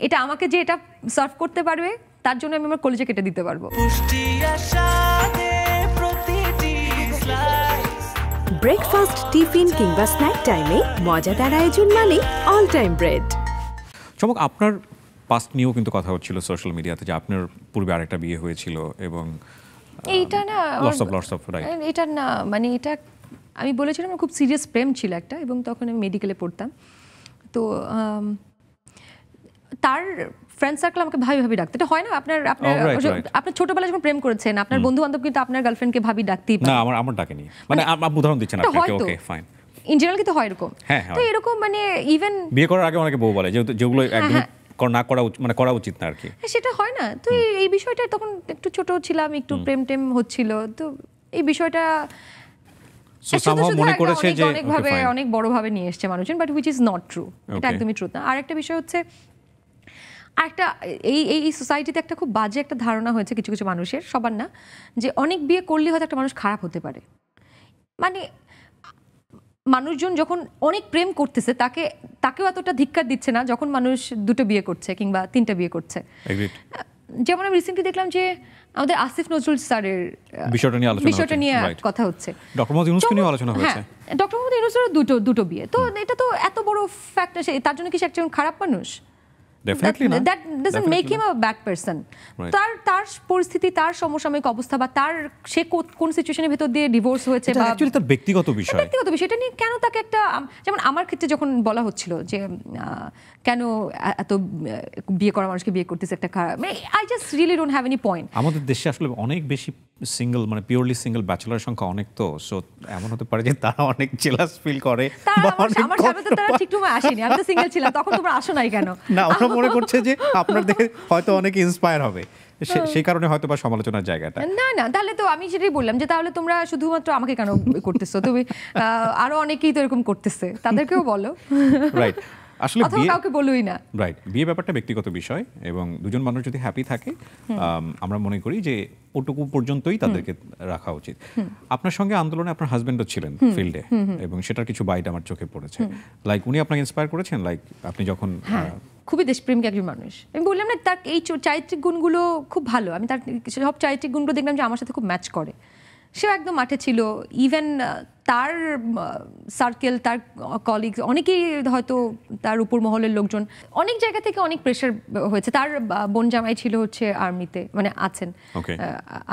এটা আমাকে যে এটা সার্ভ করতে পারবে, তার জন্য আমি আমার কলেজে কেটে দিতে পারবো। ব্রেকফাস্ট, টিফিন কিংবা স্ন্যাক টাইমে মজাদার আয়োজন মানে অল টাইম ব্রেড। চমক, আপনার পাস্ট নিয়েও কিন্তু কথা হচ্ছিল সোশ্যাল মিডিয়াতে, যে আপনার পূর্বে আরেকটা বিয়ে হয়েছিল, এবং এইটা না এটা না, মানে এটা আমি বলেছিলাম খুব সিরিয়াস প্রেম ছিল একটা, এবং তখন আমি মেডিকেলে পড়তাম। তো তার ফ্রেন্ড সার্কেল আমাকে ভাবি ভাবি ডাকতে, এটা হয় না আপনার ছোটবেলায় যখন প্রেম করেছেন, আপনার বন্ধু বান্ধব কিন্তু আপনার গার্লফ্রেন্ডকে ভাবি ডাকতেই পারে। না, আমার ডাকেনি, মানে আপনি উদাহরণ দিচ্ছেন আপনাকে, ওকে ফাইন, ইন জেনারেল কিন্তু হয় এরকম। তো এরকম মানে ইভেন বিয়ে করার আগে অনেকে বউ বলে যেগুলো একদম না করা, মানে করা উচিত না আর কি, সেটা হয় না। তো এই বিষয়টা তখন একটু ছোট ছিলাম, একটু প্রেম টেম হচ্ছিল, তো এই বিষয়টা মনে করেছে যে অনেক বড় ভাবে নিয়ে এসেছে মানুষজন, but which is not true, এটা একদমই ট্রু না। আর একটা বিষয় হচ্ছে, একটা এই সোসাইটিতে একটা খুব বাজে একটা ধারণা হয়েছে কিছু কিছু মানুষের, সবার না, যে অনেক বিয়ে করলে হয়তো একটা মানুষ খারাপ হতে পারে। মানে মানুষজন যখন অনেক প্রেম করতেছে, তাকেও এতটা ধিক্কার দিচ্ছে না যখন মানুষ দুটো বিয়ে করছে কিংবা তিনটা বিয়ে করছে। যেমন আমি রিসেন্টলি দেখলাম যে আমাদের আসিফ নজরুল স্যারের বিষয়টা নিয়ে কথা হচ্ছে, ডক্টর মোহাম্মদ ইউনূসকে নিয়ে আলোচনা হয়েছে। ডক্টর মোহাম্মদ ইউনূসের দুটো বিয়ে, তো এটা তো এত বড় ফ্যাক্টর, তার জন্য কি সে একজন খারাপ মানুষ? That doesn't make him a bad person. তার পরিস্থিতি, তার সমসাময়িক অবস্থা, বা সে কোন সিচুয়েশনের ভেতর দিয়ে ডিভোর্স হয়েছে, বা তার ব্যক্তিগত বিষয়, এটা নিয়ে কেন তাকে একটা, যেমন আমার ক্ষেত্রে যখন বলা হচ্ছিল যে কেন এত বিয়ে করা মানুষকে বিয়ে করতেছে একটা খারাপ, I just really don't have any point. আমাদের দেশে আসলে অনেক বেশি সিঙ্গেল, মানে পিওরলি সিঙ্গেল ব্যাচেলার সংখ্যা অনেক, তো সো এমন হতে পারে যে তারা অনেক জেলাস ফিল করে। আমার সাথে তো তারা ঠিক সময় আসেনি, আমি তো সিঙ্গেল ছিলাম তখন, তোমরা আসো নাই কেন? না, ওরা মনে করছে যে আপনার দেখে হয়তো অনেকে ইন্সপায়ার হবে, সেই কারণে হয়তো বা সমালোচনার জায়গাটা। না, তাহলে তো আমি সেটাই বললাম যে তাহলে তোমরা শুধুমাত্র আমাকে কেন করতেছো, তুমি আরো অনেকেই তো এরকম করতেছে, তাদেরকেও বলো। রাইট, আসলে কাউকে বলুই না। রাইট, বিয়ে ব্যাপারটা ব্যক্তিগত বিষয়, এবং দুজন মানুষ যদি হ্যাপি থাকে, আমরা মনে করি যে ওটুকু পর্যন্তই তাদেরকে রাখা উচিত। আপনার সঙ্গে আন্দোলনে আপনার হাজবেন্ডও ছিলেন ফিল্ডে, এবং সেটার কিছু বাইট আমার চোখে পড়েছে। লাইক উনি আপনাকে ইন্সপায়ার করেছেন, লাইক আপনি যখন খুবই দেশপ্রেমিক একজন মানুষ, আমি বললাম না, তার এই চারিত্রিক গুণগুলো খুব ভালো, আমি তার সব চারিত্রিক গুণগুলো দেখলাম যে আমার সাথে খুব ম্যাচ করে। সেও একদম মাঠে ছিল, ইভেন তার সার্কেল, তার কলিগস অনেকেই হয়তো তার উপর মহলের লোকজন, অনেক জায়গা থেকে অনেক প্রেশার হয়েছে। তার বোন জামাই ছিল হচ্ছে আর্মিতে, মানে আছেন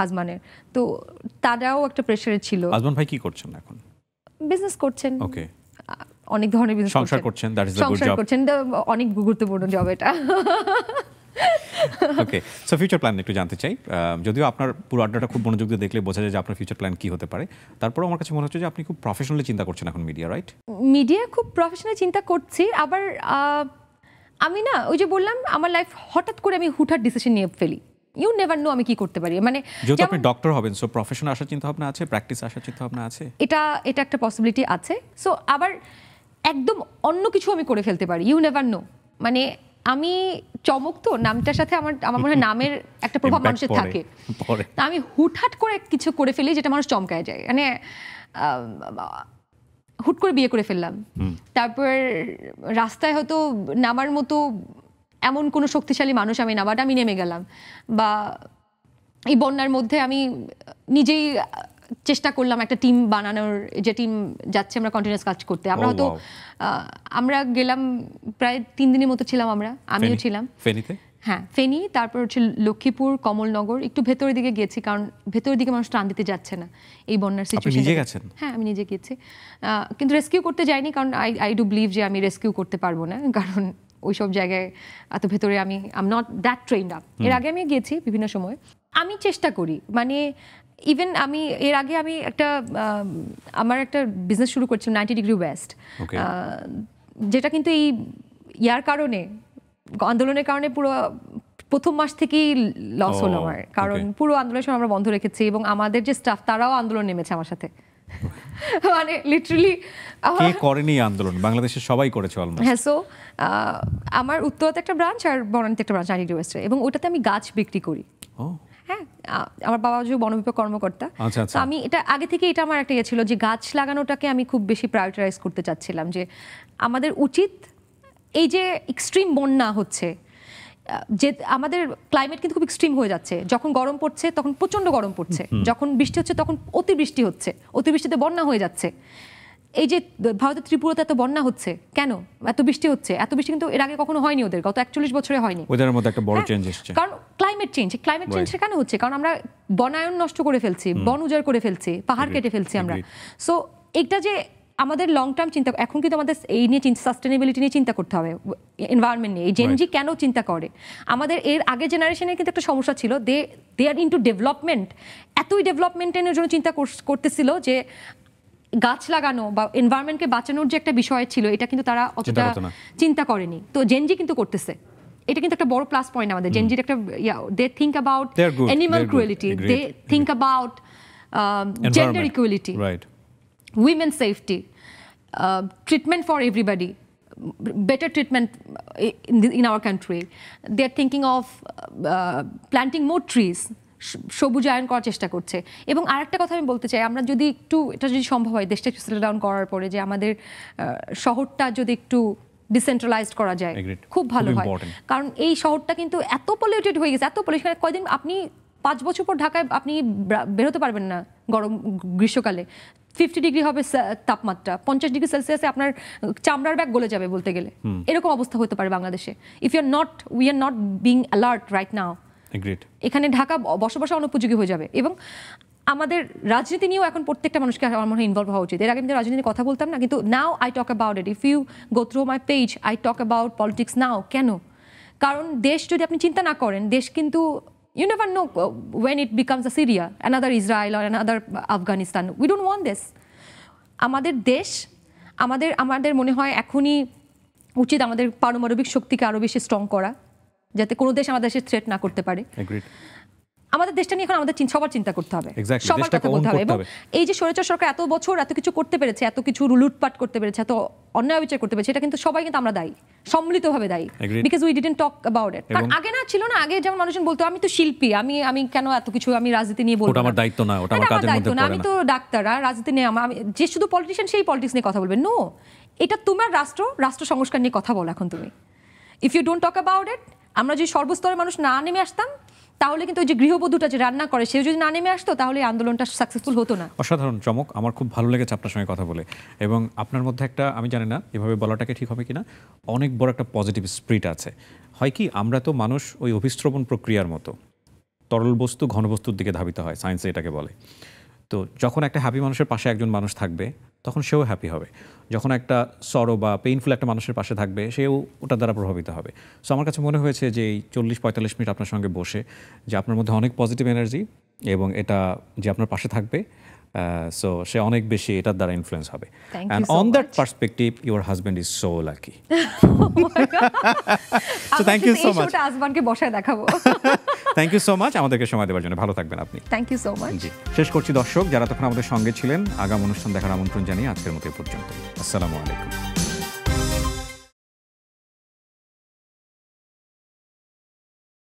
আজমানের, তো তারাও একটা প্রেশারে ছিল। আজমান ভাই কি করছেন এখন? বিজনেস করছেন, অনেক ধরনের বিজনেস সংসার করছেন, অনেক গুরুত্বপূর্ণ জব এটা। ওকে, সো ফিউচার প্ল্যান একটু জানতে চাই। যদিও আপনার পুরো আড্ডাটা খুব মনোযোগ দিয়ে দেখলে বোঝা যায় যে আপনার ফিউচার প্ল্যান কি হতে পারে, তারপরেও আমার কাছে মনে হচ্ছে যে আপনি খুব প্রফেশনালি চিন্তা করছেন এখন মিডিয়া, রাইট? মিডিয়া খুব প্রফেশনালি চিন্তা করছি, আবার আমি না ওই যে বললাম আমার লাইফ হঠাৎ করে আমি হুটহাট ডিসিশন নিয়ে ফেলি, ইউ নেভার নো আমি কি করতে পারি। মানে যেহেতু আপনি ডক্টর হবেন, সো প্রফেশনে আসার চিন্তা ভাবনা আছে, প্র্যাকটিস আসার চিন্তা ভাবনা আছে, এটা একটা পসিবিলিটি আছে। সো আবার একদম অন্য কিছু আমি করে ফেলতে পারি, ইউ নেভার নো। মানে আমি চমক তো নামটার সাথে আমার মনে হয় নামের একটা প্রভাব মানুষের থাকে। তা আমি হুটহাট করে কিছু করে ফেলি যেটা মানুষ চমকায় যায়। মানে হুট করে বিয়ে করে ফেললাম, তারপর রাস্তায় হয়তো নামার মতো এমন কোনো শক্তিশালী মানুষ আমি না, বাট আমি নেমে গেলাম। বা এই বন্যার মধ্যে আমি নিজেই চেষ্টা করলাম একটা টিম বানানোর, যে টিম যাচ্ছে আমরা কন্টিনিউয়াস কাজ করতে। আমরা হয়তো আমরা গেলাম প্রায় 3 দিনের মতো ছিলাম, আমিও ছিলাম ফেনীতে। হ্যাঁ, ফেনী, তারপর হচ্ছে লক্ষ্মীপুর, কমলনগর, একটু ভেতরের দিকে গেছি কারণ ভেতরের দিকে মানুষ ত্রাণ দিতে যাচ্ছে না এই বন্যার সিচুয়েশন। হ্যাঁ, আমি নিজে গেছি, কিন্তু রেস্কিউ করতে যাইনি কারণ আই ডু বিলিভ যে আমি রেস্কিউ করতে পারবো না, কারণ ওই সব জায়গায় এত ভেতরে আমি I am not that trend up. এর আগে আমি গেছি বিভিন্ন সময়, আমি চেষ্টা করি। মানে ইভেন আমি এর আগে আমি আমার একটা বিজনেস শুরু করছিলাম 90 ডিগ্রি ওয়েস্ট, যেটা কিন্তু এই কারণে, আন্দোলনের কারণে পুরো প্রথম মাস থেকেই লস হলো আমার, কারণ পুরো আন্দোলনের সময় আমরা বন্ধ রেখেছি এবং আমাদের যে স্টাফ তারাও আন্দোলন নেমেছে আমার সাথে। মানে লিটারালি কে করেনি আন্দোলন? বাংলাদেশের সবাই করেছে অলমোস্ট। হ্যাঁ, সো আমার উত্তরাতে একটা ব্রাঞ্চ আর বনানীতে একটা ব্রাঞ্চ, 90 ডিগ্রি ওয়েস্টে, এবং ওটাতে আমি গাছ বিক্রি করি। হ্যাঁ, আমার বাবা যে বন বিভাগ কর্মকর্তা, তো আমি এটা আগে থেকে এটা আমার একটা ইয়ে ছিল যে গাছ লাগানোটাকে আমি খুব বেশি প্রায়োরিটাইজ করতে চাচ্ছিলাম, যে আমাদের উচিত এই যে এক্সট্রিম বন্যা হচ্ছে, যে আমাদের ক্লাইমেট কিন্তু খুব এক্সট্রিম হয়ে যাচ্ছে, যখন গরম পড়ছে তখন প্রচণ্ড গরম পড়ছে, যখন বৃষ্টি হচ্ছে তখন অতিবৃষ্টি হচ্ছে, অতিবৃষ্টিতে বন্যা হয়ে যাচ্ছে। এই যে ভারতের ত্রিপুরাতে এত বন্যা হচ্ছে কেন, এত বৃষ্টি হচ্ছে, এত বৃষ্টি কিন্তু এর আগে কখনো হয়নি, ওদের গত 41 বছরে হয়নি। ওদের মধ্যে একটা বড় চেঞ্জ এসেছে, কারণ ক্লাইমেট চেঞ্জ কেন হচ্ছে? কারণ আমরা বনায়ন নষ্ট করে ফেলছি, বন উজাড় করে ফেলছি, পাহাড় কেটে ফেলছি আমরা। সো এটা যে আমাদের লং টার্ম চিন্তা, এখন কিন্তু আমাদের এই নিয়ে সাস্টেনেবিলিটি নিয়ে চিন্তা করতে হবে, এনভায়রনমেন্ট নিয়ে। এই জেনজি কেন চিন্তা করে? আমাদের এর আগে জেনারেশনের কিন্তু একটা সমস্যা ছিল, দে আর ইনটু ডেভেলপমেন্ট, এতই ডেভেলপমেন্টের জন্য চিন্তা করতেছিল যে গাছ লাগানো বা এনভায়রনমেন্টকে বাঁচানোর যে একটা বিষয় ছিল, এটা কিন্তু তারা অতটা চিন্তা করেনি। তো জেনজি কিন্তু করতেছে, এটা কিন্তু একটা বড় প্লাস পয়েন্ট আমাদের জেনজির একটা। They think about animal cruelty, they think about gender equality, women's safety, treatment for everybody, better treatment in our country. They are thinking of planting more trees, সবুজায়ন করার চেষ্টা করছে। এবং আরেকটা কথা আমি বলতে চাই, আমরা যদি একটু, এটা যদি সম্ভব হয় দেশটা একটু সেটেল ডাউন করার পরে, যে আমাদের শহরটা যদি একটু ডিসেন্ট্রালাইজড করা যায় খুব ভালো হয়। কারণ এই শহরটা কিন্তু এত পলিউটেড হয়ে গেছে, এত পলিউশন। কয়দিন আপনি 5 বছর পর ঢাকায় আপনি বেরোতে পারবেন না, গ্রীষ্মকালে 50 ডিগ্রি হবে তাপমাত্রা, 50 ডিগ্রি সেলসিয়াসে আপনার চামড়ার ব্যাগ গলে যাবে বলতে গেলে, এরকম অবস্থা হতে পারে বাংলাদেশে। We are not being alert right now. এখানে ঢাকা বসবাস অনুপযোগী হয়ে যাবে। এবং আমাদের রাজনীতি নিয়েও এখন প্রত্যেকটা মানুষকে আমার মনে হয় ইনভলভ হওয়া উচিত। এর আগে কিন্তু রাজনীতি কথা বলতাম না, কিন্তু now I talk about it. If you go through my page, I talk about politics now. কেন? কারণ দেশ যদি আপনি চিন্তা না করেন, দেশ কিন্তু you never know when it becomes a Syria, another Israel or another Afghanistan. We don't want this. আমাদের দেশ, আমাদের মনে হয় এখনই উচিত আমাদের পারমাণবিক শক্তিকে আরো বেশি স্ট্রং করা, যাতে কোনো দেশ আমাদের দেশে থ্রেট না করতে পারে। আমাদের দেশটা নিয়ে এখন আমাদের সবার চিন্তা করতে হবে, সবার কথা বলতে হবে। এবং এই যে স্বৈরাচার সরকার এত বছর এত কিছু করতে পেরেছে, এত কিছু লুটপাট করতে পেরেছে, এত অন্যায় বিচার করতে পেরেছে, এটা কিন্তু সবাই কিন্তু আমরা দায়ী, সম্মিলিতভাবে দায়ী, because we didn't talk about ইট। কারণ আগে না ছিল না, আগে যেমন মানুষজন বলতো আমি তো শিল্পী, আমি কেন এত কিছু, আমি রাজনীতি নিয়ে বলবো, ওটা আমার দায়িত্ব না, ওটা আমার কাজের মধ্যে পড়ে না, আমি তো ডাক্তার, আর রাজনীতি নিয়ে আমি যে শুধু পলিটিশিয়ান সেই পলিটিক্স নিয়ে কথা বলবে। নো, এটা তোমার রাষ্ট্র সংস্কার নিয়ে কথা বলো এখন তুমি। If you don't talk about it, আমরা যদি সর্বস্তরের মানুষ না নেমে আসতাম, তাহলে কিন্তু ওই যে গৃহবধূটা যে রান্না করে সে যদি না নেমে আসতো, তাহলে আন্দোলনটা সাকসেসফুল হতো না। অসাধারণ চমক, আমার খুব ভালো লেগেছে আপনার সঙ্গে কথা বলে। এবং আপনার মধ্যে একটা, আমি জানি না এভাবে বলাটাকে ঠিক হবে কিনা, অনেক বড় একটা পজিটিভ স্পিরিট আছে। হয় কি, আমরা তো মানুষ ওই অভিস্রবণ প্রক্রিয়ার মতো, তরল বস্তু ঘনবস্তুর দিকে ধাবিত হয়, সায়েন্সে এটাকে বলে। তো যখন একটা হ্যাপি মানুষের পাশে একজন মানুষ থাকবে, তখন সেও হ্যাপি হবে। যখন একটা সরো বা পেইনফুল একটা মানুষের পাশে থাকবে, সেও ওটা দ্বারা প্রভাবিত হবে। সো আমার কাছে মনে হয়েছে যে এই 40-45 মিনিট আপনার সঙ্গে বসে, যে আপনার মধ্যে অনেক পজিটিভ এনার্জি, এবং এটা যে আপনার পাশে থাকবে, সো সে অনেক বেশি এটার দ্বারা ইনফ্লুয়েন্স হবে Thank you and so on that much. Perspective your husband is so lucky so thank you so much আসবানকে বসায় দেখাবো। থ্যাংক ইউ সো মাচ আমাদেরকে সময় দেওয়ার জন্য। ভালো থাকবেন আপনি। Thank you so much. জি, শেষ করছি দর্শক, যারা তখন আমাদের সঙ্গে ছিলেন আগাম অনুষ্ঠান দেখার আমন্ত্রণ জানিয়ে আজকের মতো এই পর্যন্ত। আসসালামু আলাইকুম।